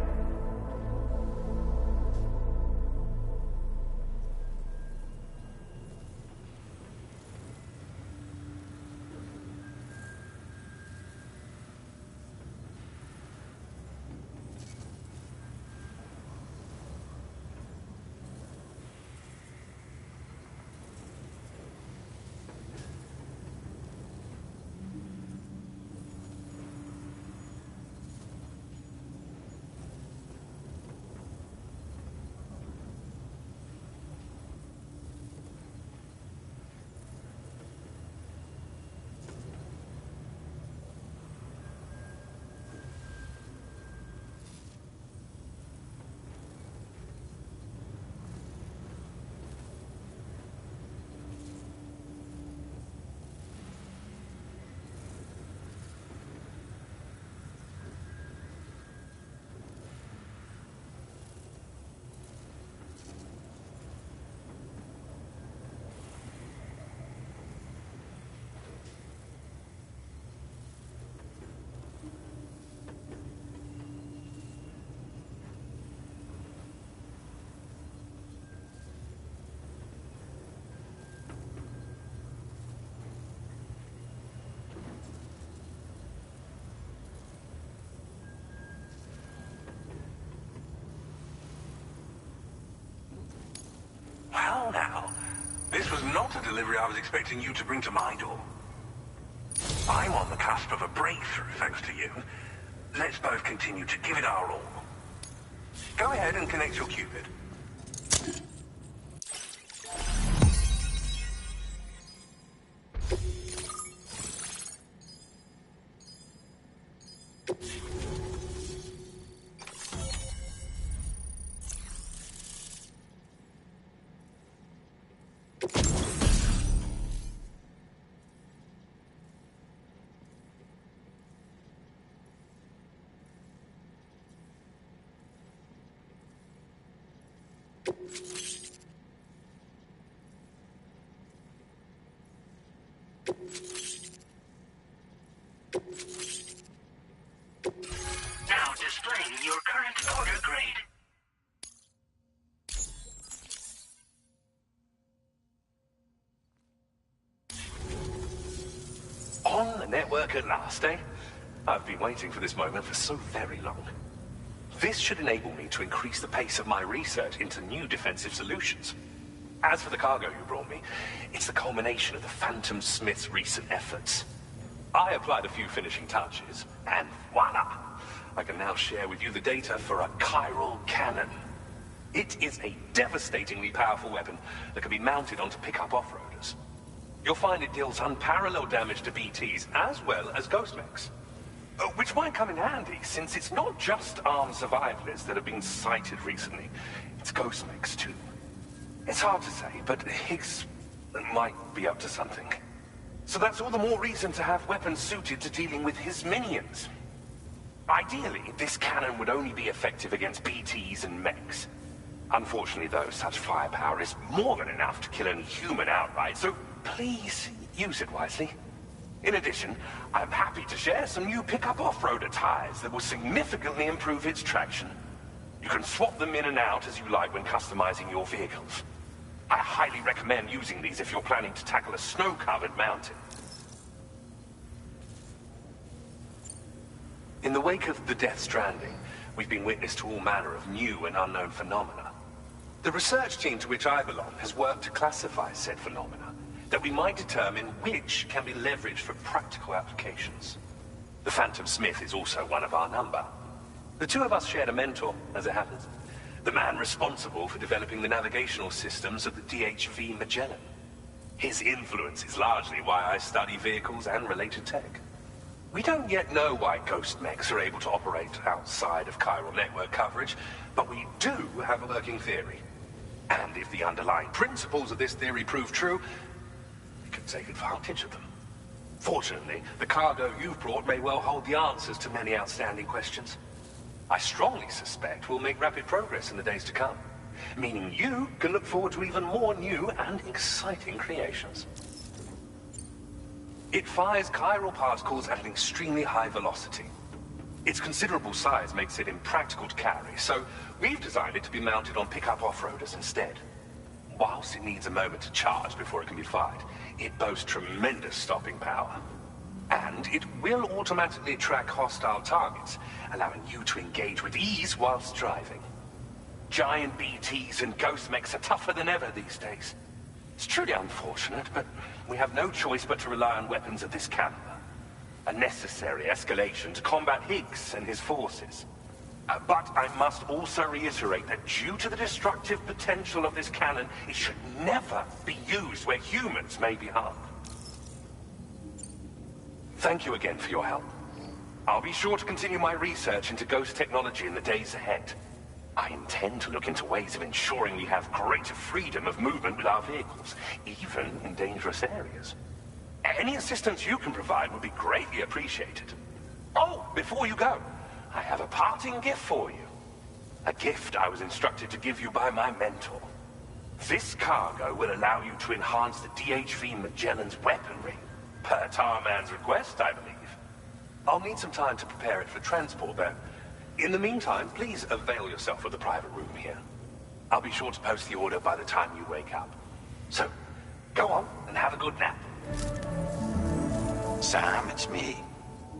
Well now, this was not a delivery I was expecting you to bring to my door. I'm on the cusp of a breakthrough, thanks to you. Let's both continue to give it our all. Go ahead and connect your Cupid. Now displaying your current order grade. On the network at last, eh? I've been waiting for this moment for so very long. This should enable me to increase the pace of my research into new defensive solutions. As for the cargo you brought me, it's the culmination of the Phantom Smith's recent efforts. I applied a few finishing touches, and voila! I can now share with you the data for a chiral cannon. It is a devastatingly powerful weapon that can be mounted onto pickup off-roaders. You'll find it deals unparalleled damage to BTs as well as ghost mechs. Which might come in handy, since it's not just armed survivalists that have been sighted recently. It's ghost mechs too. It's hard to say, but Higgs might be up to something. So that's all the more reason to have weapons suited to dealing with his minions. Ideally, this cannon would only be effective against BTs and mechs. Unfortunately, though, such firepower is more than enough to kill any human outright, so please use it wisely. In addition, I'm happy to share some new pickup off-roader tires that will significantly improve its traction. You can swap them in and out as you like when customizing your vehicles. I highly recommend using these if you're planning to tackle a snow-covered mountain. In the wake of the Death Stranding, we've been witness to all manner of new and unknown phenomena. The research team to which I belong has worked to classify said phenomena, that we might determine which can be leveraged for practical applications. The Phantom Smith is also one of our number. The two of us shared a mentor, as it happens. The man responsible for developing the navigational systems of the DHV Magellan. His influence is largely why I study vehicles and related tech. We don't yet know why ghost mechs are able to operate outside of chiral network coverage, but we do have a working theory. And if the underlying principles of this theory prove true, we can take advantage of them. Fortunately, the cargo you've brought may well hold the answers to many outstanding questions. I strongly suspect we'll make rapid progress in the days to come, meaning you can look forward to even more new and exciting creations. It fires chiral particles at an extremely high velocity. Its considerable size makes it impractical to carry, so we've designed it to be mounted on pickup off-roaders instead. Whilst it needs a moment to charge before it can be fired, it boasts tremendous stopping power. And it will automatically track hostile targets, allowing you to engage with ease whilst driving. Giant BTs and ghost mechs are tougher than ever these days. It's truly unfortunate, but we have no choice but to rely on weapons of this caliber. A necessary escalation to combat Higgs and his forces. But I must also reiterate that due to the destructive potential of this cannon, it should never be used where humans may be harmed. Thank you again for your help. I'll be sure to continue my research into ghost technology in the days ahead. I intend to look into ways of ensuring we have greater freedom of movement with our vehicles, even in dangerous areas. Any assistance you can provide would be greatly appreciated. Oh, before you go, I have a parting gift for you. A gift I was instructed to give you by my mentor. This cargo will allow you to enhance the DHV Magellan's weaponry, per Tarman's request, I believe. I'll need some time to prepare it for transport, though. In the meantime, please avail yourself of the private room here. I'll be sure to post the order by the time you wake up. So, go on and have a good nap. Sam, it's me.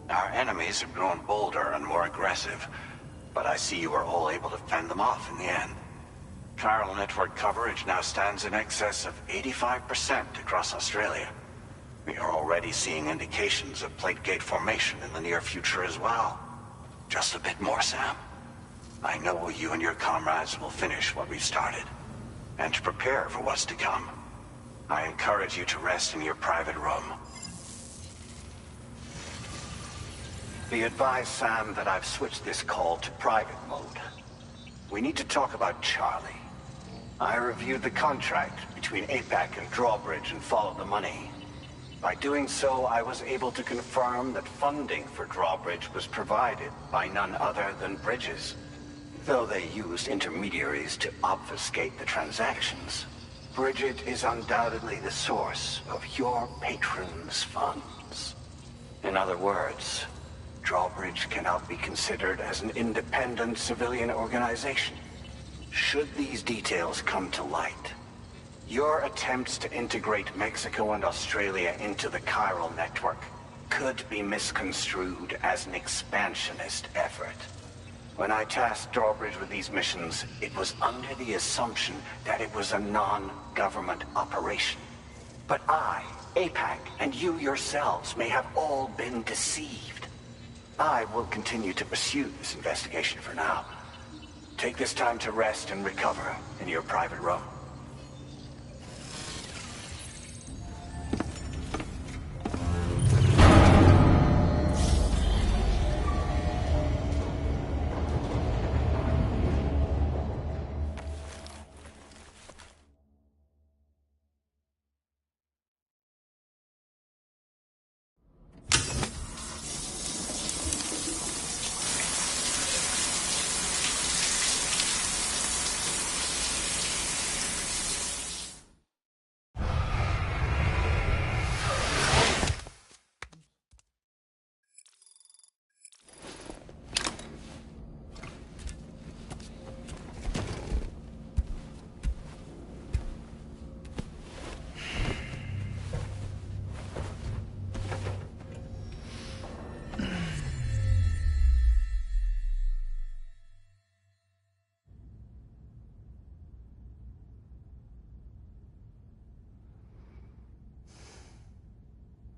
Our enemies have grown bolder and more aggressive, but I see you were all able to fend them off in the end. Chiral network coverage now stands in excess of 85% across Australia. We are already seeing indications of plate gate formation in the near future as well. Just a bit more, Sam. I know you and your comrades will finish what we've started. And to prepare for what's to come, I encourage you to rest in your private room. Be advised, Sam, that I've switched this call to private mode. We need to talk about Charlie. I reviewed the contract between APAC and Drawbridge and followed the money. By doing so, I was able to confirm that funding for Drawbridge was provided by none other than Bridges. Though they used intermediaries to obfuscate the transactions, Bridget is undoubtedly the source of your patrons' funds. In other words, Drawbridge cannot be considered as an independent civilian organization. Should these details come to light, your attempts to integrate Mexico and Australia into the chiral network could be misconstrued as an expansionist effort. When I tasked Drawbridge with these missions, it was under the assumption that it was a non-government operation. But I, APAC, and you yourselves may have all been deceived. I will continue to pursue this investigation for now. Take this time to rest and recover in your private room.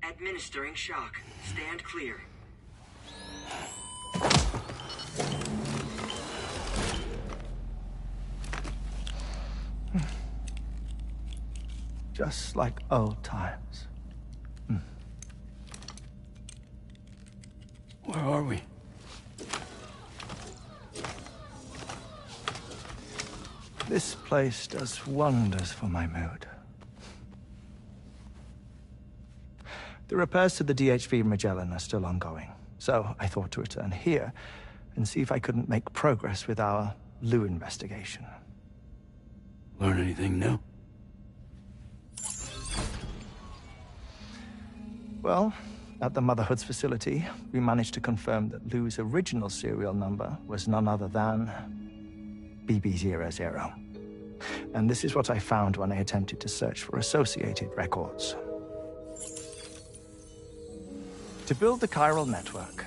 Administering shock. Stand clear. Just like old times. Where are we? This place does wonders for my mood. The repairs to the DHV Magellan are still ongoing, so I thought to return here and see if I couldn't make progress with our Lou investigation. Learn anything new? Well, at the Motherhood's facility, we managed to confirm that Lou's original serial number was none other than BB00. And this is what I found when I attempted to search for associated records. To build the chiral network,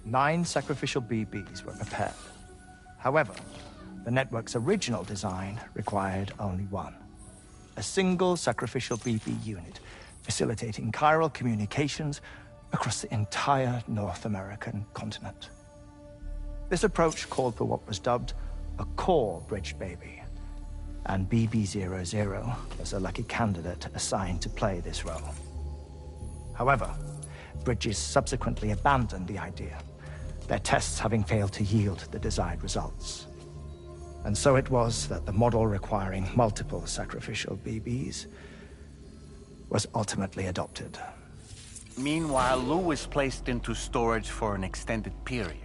9 sacrificial BBs were prepared. However, the network's original design required only 1. A single sacrificial BB unit, facilitating chiral communications across the entire North American continent. This approach called for what was dubbed a core bridge baby, and BB00 was a lucky candidate assigned to play this role. However, Bridges subsequently abandoned the idea, their tests having failed to yield the desired results. And so it was that the model requiring multiple sacrificial BBs was ultimately adopted. Meanwhile, Lou was placed into storage for an extended period,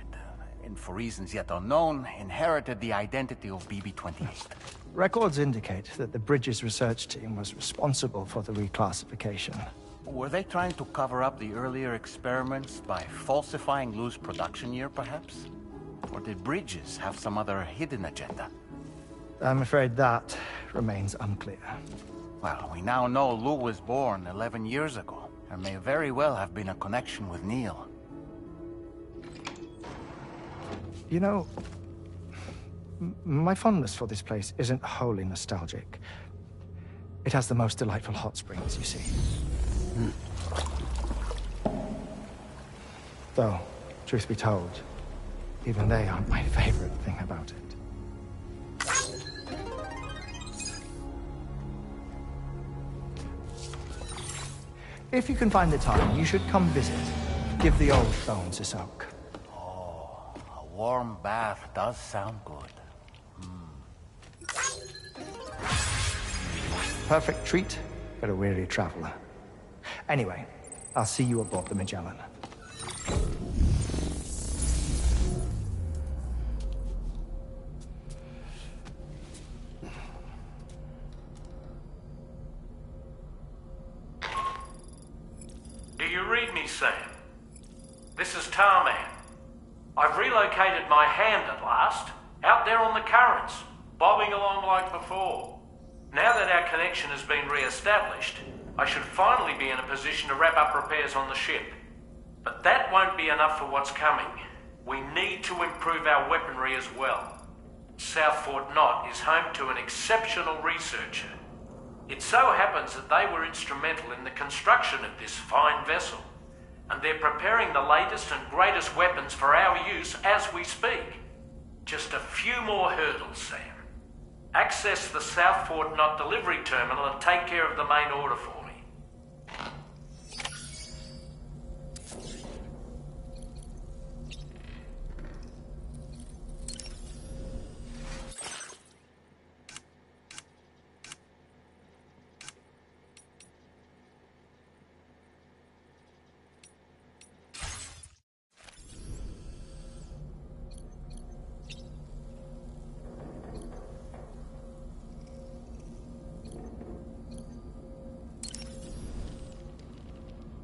and for reasons yet unknown, inherited the identity of BB-28. Records indicate that the Bridges research team was responsible for the reclassification. Were they trying to cover up the earlier experiments by falsifying Lou's production year, perhaps? Or did Bridges have some other hidden agenda? I'm afraid that remains unclear. Well, we now know Lou was born 11 years ago. There may very well have been a connection with Neil. You know, my fondness for this place isn't wholly nostalgic. It has the most delightful hot springs, you see. Though, truth be told, even they aren't my favorite thing about it. If you can find the time, you should come visit. Give the old bones a soak. Oh, a warm bath does sound good. Perfect treat for a weary traveler. Anyway, I'll see you aboard the Magellan. Do you read me, Sam? This is Tarman. I've relocated my hand at last, out there on the currents, bobbing along like before. Now that our connection has been re-established, I should finally be in a position to wrap up repairs on the ship. But that won't be enough for what's coming. We need to improve our weaponry as well. South Fort Knot is home to an exceptional researcher. It so happens that they were instrumental in the construction of this fine vessel, and they're preparing the latest and greatest weapons for our use as we speak. Just a few more hurdles, Sam. Access the South Fort Knot delivery terminal and take care of the main order for me.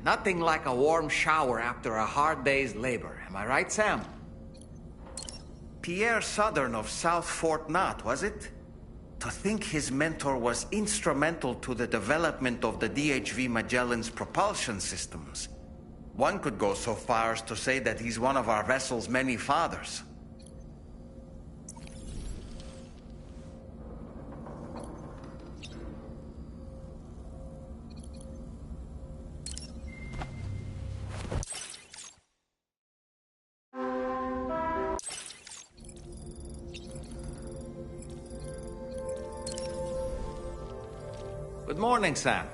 Nothing like a warm shower after a hard day's labor. Am I right, Sam? Pierre Southern of South Fort Knot, was it? To think his mentor was instrumental to the development of the DHV Magellan's propulsion systems. One could go so far as to say that he's one of our vessel's many fathers. Good morning, Sam.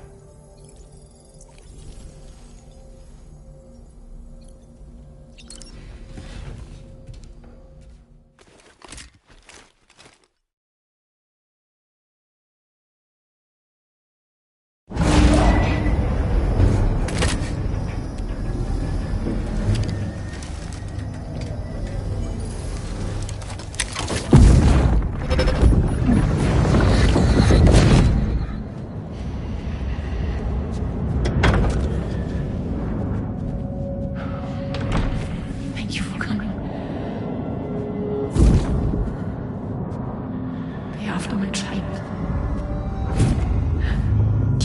after my child.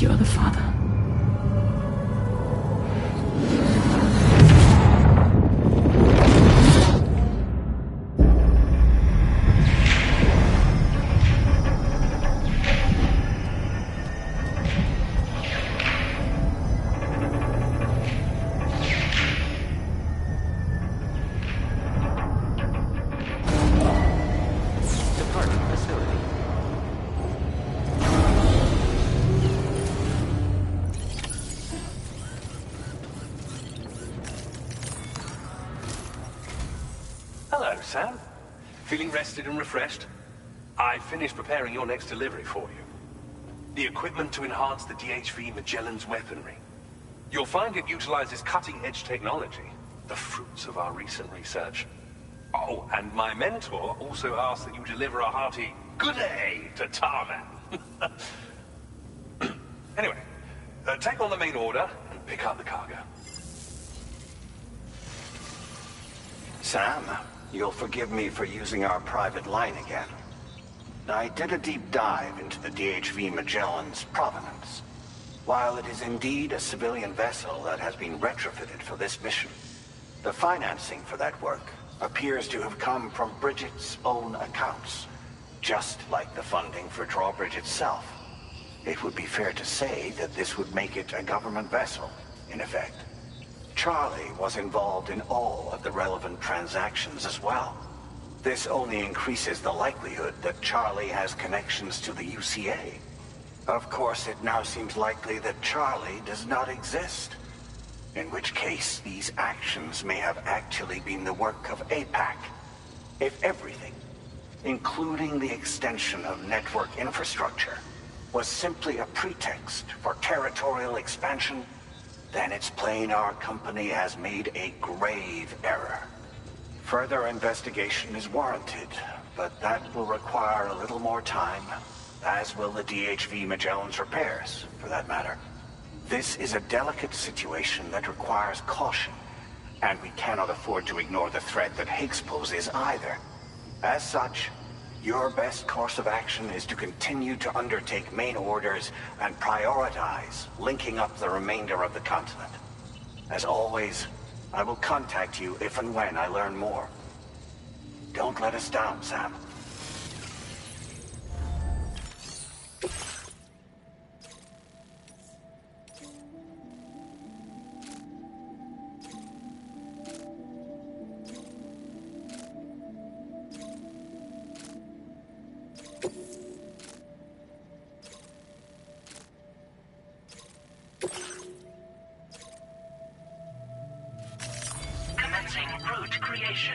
You are the father. Hello, Sam. Feeling rested and refreshed? I finished preparing your next delivery for you. The equipment to enhance the DHV Magellan's weaponry. You'll find it utilizes cutting-edge technology, the fruits of our recent research. Oh, and my mentor also asked that you deliver a hearty good day to Tarman. Anyway, take on the main order and pick up the cargo. Sam, you'll forgive me for using our private line again. I did a deep dive into the DHV Magellan's provenance. While it is indeed a civilian vessel that has been retrofitted for this mission, the financing for that work appears to have come from Bridget's own accounts, just like the funding for Drawbridge itself. It would be fair to say that this would make it a government vessel, in effect. Charlie was involved in all of the relevant transactions as well. This only increases the likelihood that Charlie has connections to the UCA. Of course, it now seems likely that Charlie does not exist. In which case, these actions may have actually been the work of APAC. If everything, including the extension of network infrastructure, was simply a pretext for territorial expansion, then it's plain our company has made a grave error. Further investigation is warranted, but that will require a little more time, as will the DHV Magellan's repairs, for that matter. This is a delicate situation that requires caution, and we cannot afford to ignore the threat that Higgs poses either. As such, your best course of action is to continue to undertake main orders and prioritize linking up the remainder of the continent. As always, I will contact you if and when I learn more. Don't let us down, Sam. Commencing route creation.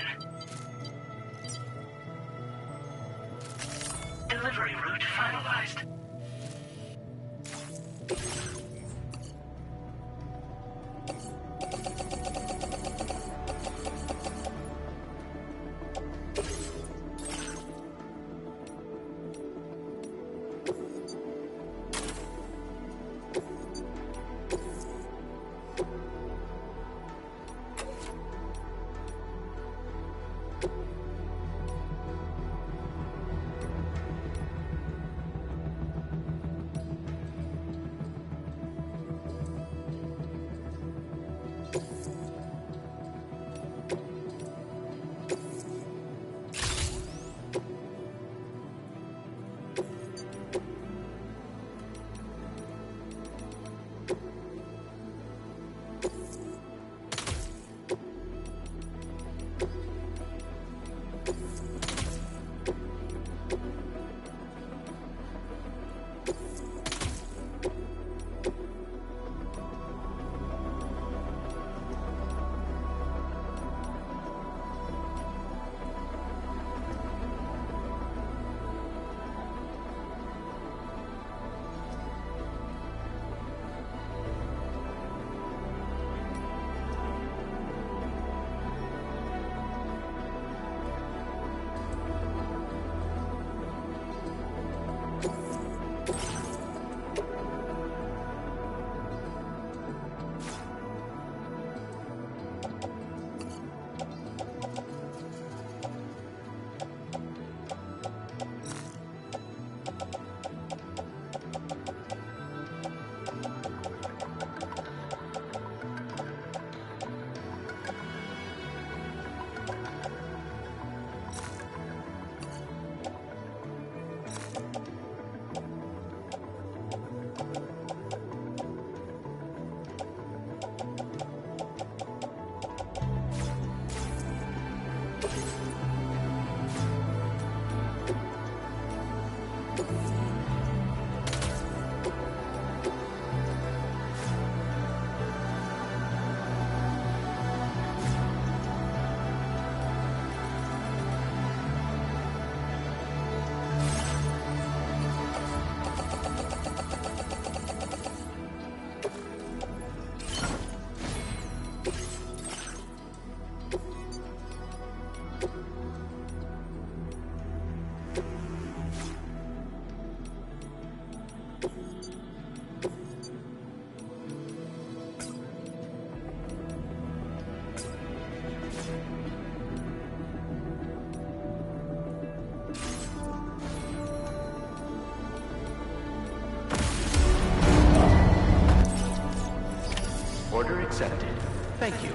Delivery route finalized. accepted. Thank you.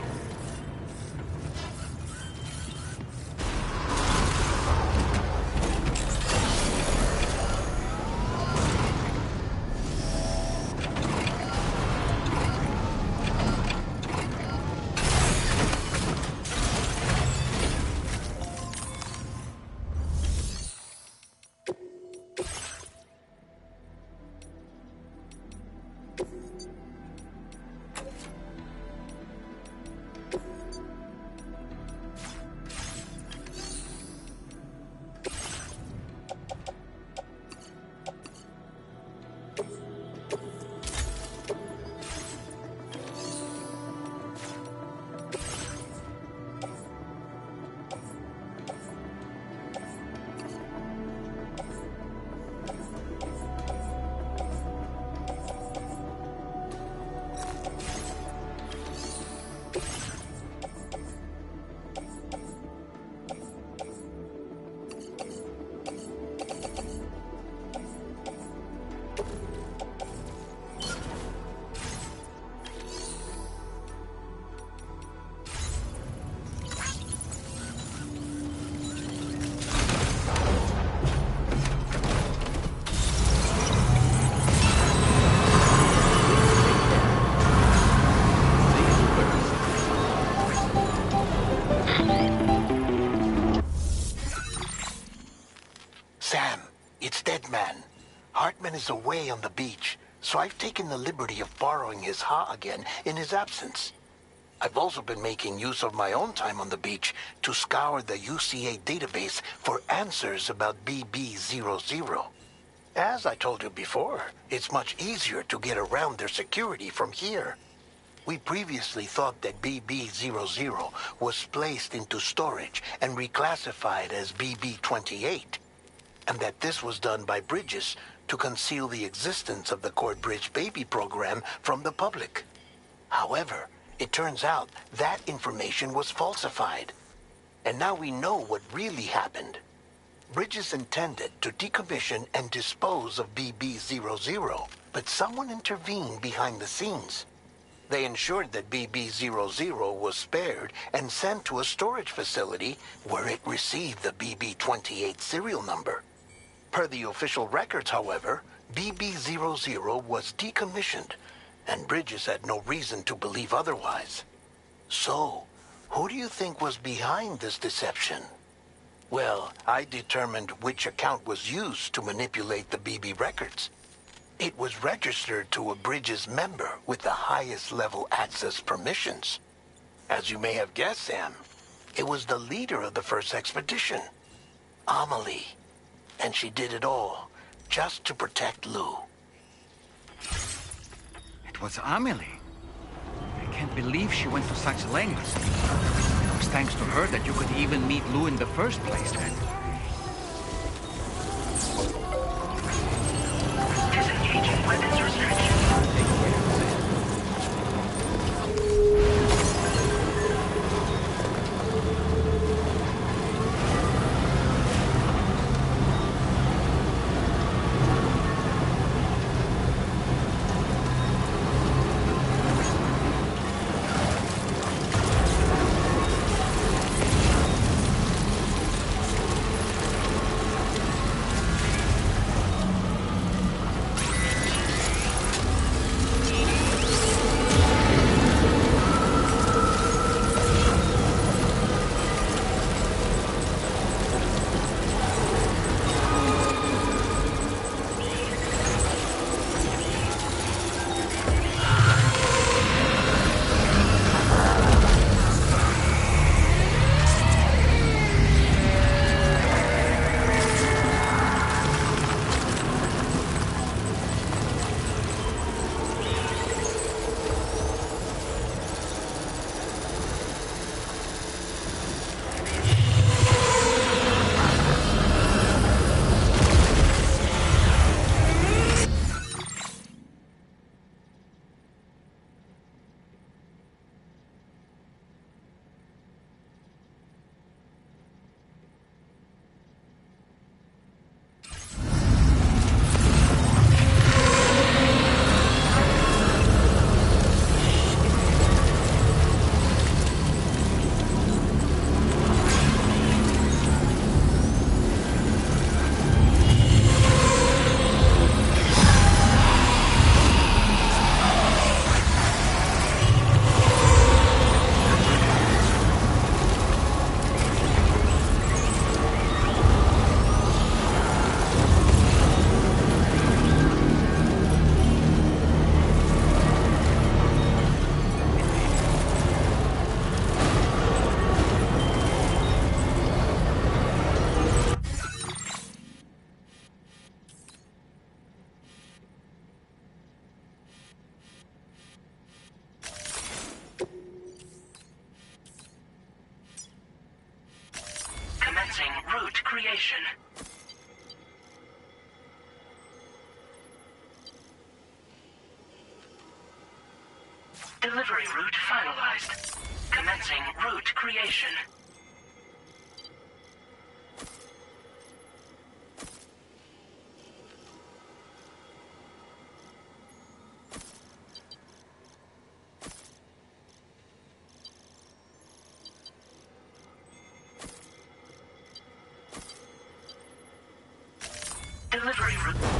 Sam, it's Deadman. Hartman is away on the beach, so I've taken the liberty of borrowing his Ha again in his absence. I've also been making use of my own time on the beach to scour the UCA database for answers about BB-00. As I told you before, it's much easier to get around their security from here. We previously thought that BB-00 was placed into storage and reclassified as BB-28, and that this was done by Bridges to conceal the existence of the Corbridge baby program from the public. However, it turns out that information was falsified, and now we know what really happened. Bridges intended to decommission and dispose of BB-00, but someone intervened behind the scenes. They ensured that BB-00 was spared and sent to a storage facility where it received the BB-28 serial number. Per the official records, however, BB-00 was decommissioned, and Bridges had no reason to believe otherwise. So, who do you think was behind this deception? Well, I determined which account was used to manipulate the BB records. It was registered to a Bridges member with the highest level access permissions. As you may have guessed, Sam, it was the leader of the first expedition, Amelie. And she did it all just to protect Lou. It was Amelie. I can't believe she went to such lengths. It was thanks to her that you could even meet Lou in the first place, then. Disengaging weapons restriction. Delivery route finalized. Commencing route creation. Delivery route.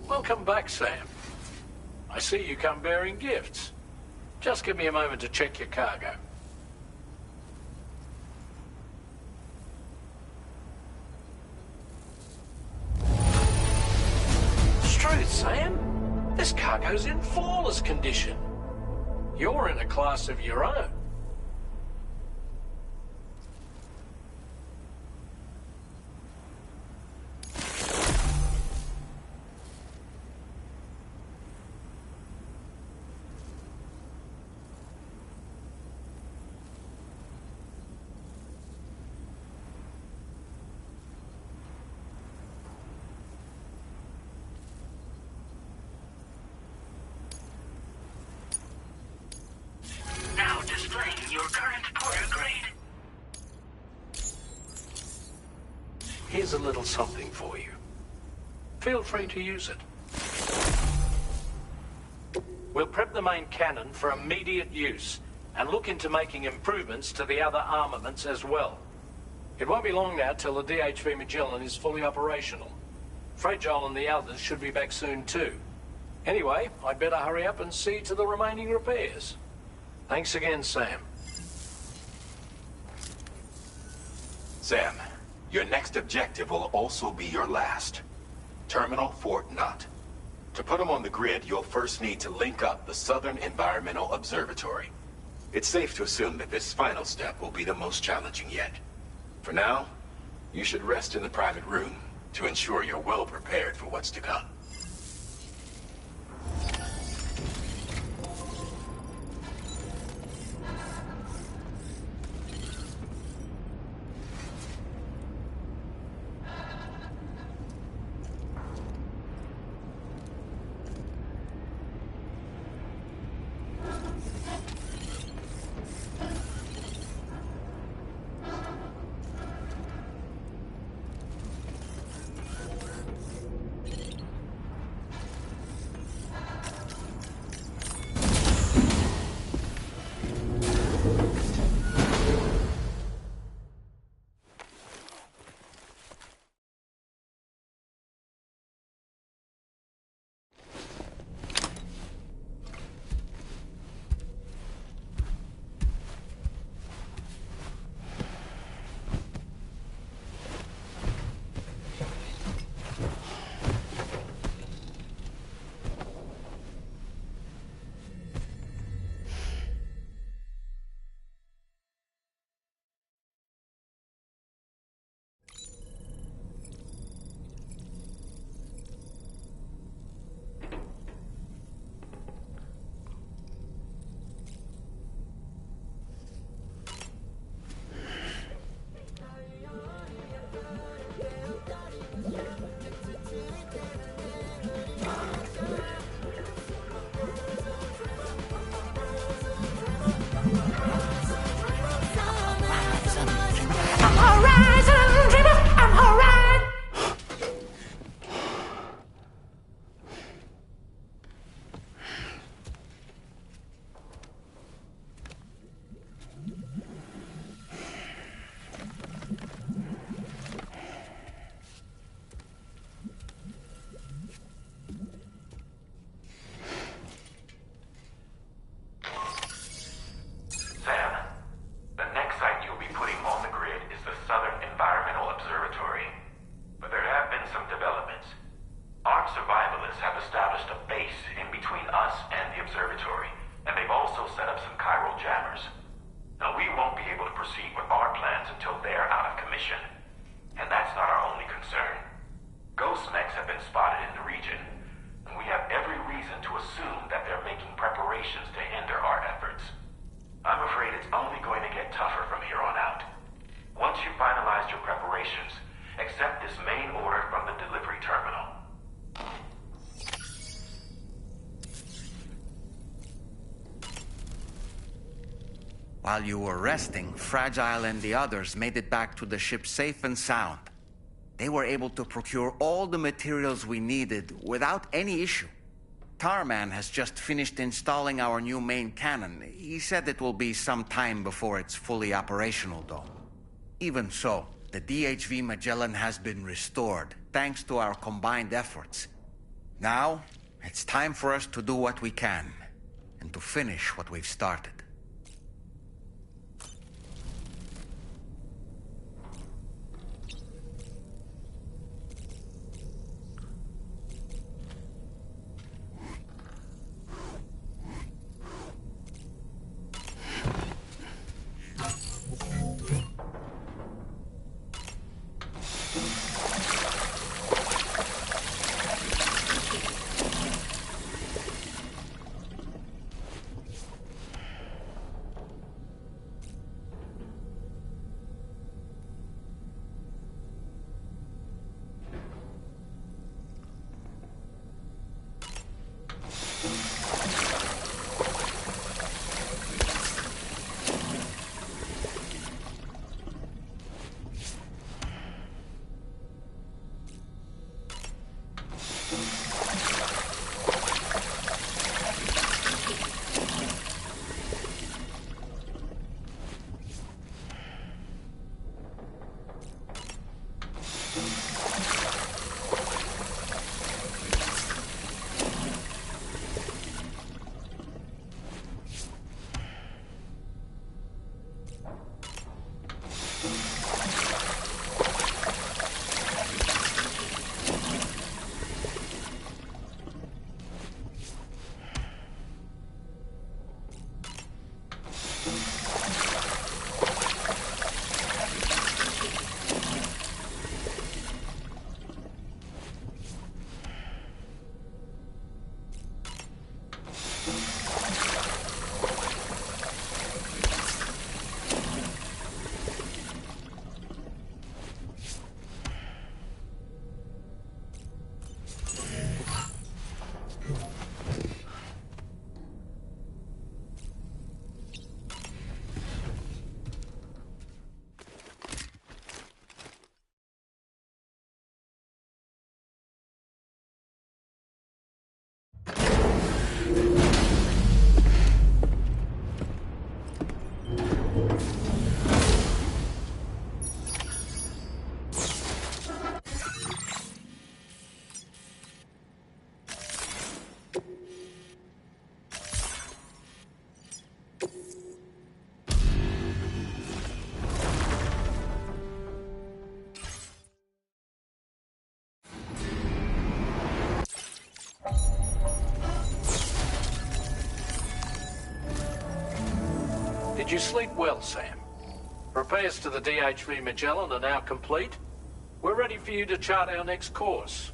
Welcome back, Sam. I see you come bearing gifts. Just give me a moment to check your cargo. Truth, Sam. This cargo's in flawless condition. You're in a class of your own. Now displaying your current Porter grade. Here's a little something for you. Feel free to use it. We'll prep the main cannon for immediate use and look into making improvements to the other armaments as well. It won't be long now till the DHV Magellan is fully operational. Fragile and the others should be back soon too. Anyway, I'd better hurry up and see to the remaining repairs. Thanks again, Sam. Sam, your next objective will also be your last. Terminal Fort Knott. To put them on the grid, you'll first need to link up the Southern Environmental Observatory. It's safe to assume that this final step will be the most challenging yet. For now, you should rest in the private room to ensure you're well prepared for what's to come. operations to hinder our efforts. I'm afraid it's only going to get tougher from here on out. Once you've finalized your preparations, accept this main order from the delivery terminal. While you were resting, Fragile and the others made it back to the ship safe and sound. They were able to procure all the materials we needed without any issue. Tarman has just finished installing our new main cannon. He said it will be some time before it's fully operational, though. Even so, the DHV Magellan has been restored, thanks to our combined efforts. Now, it's time for us to do what we can, and to finish what we've started. Did you sleep well, Sam? Repairs to the DHV Magellan are now complete. We're ready for you to chart our next course.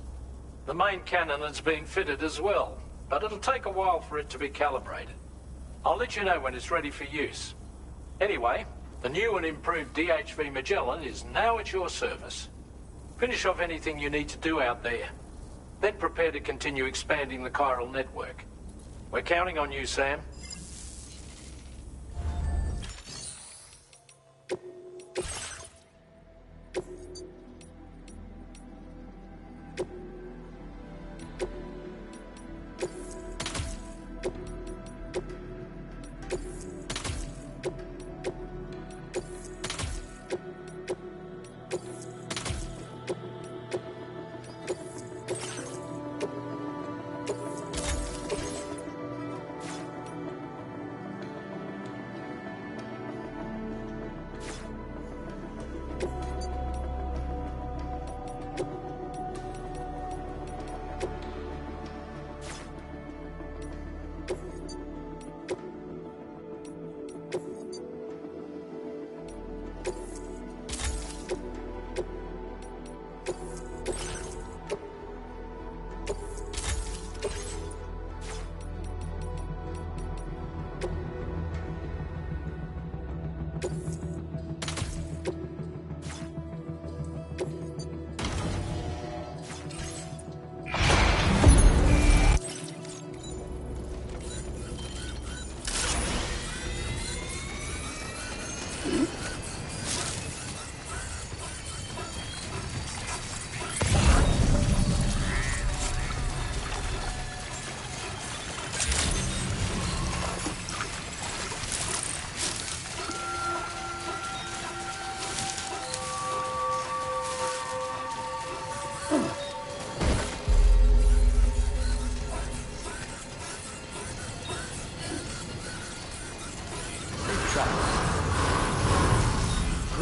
The main cannon is being fitted as well, but it'll take a while for it to be calibrated. I'll let you know when it's ready for use. Anyway, the new and improved DHV Magellan is now at your service. Finish off anything you need to do out there. Then prepare to continue expanding the chiral network. We're counting on you, Sam.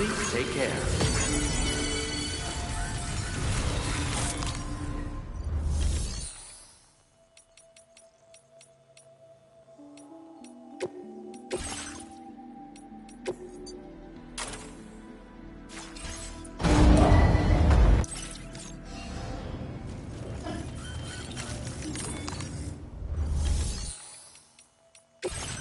Please take care. You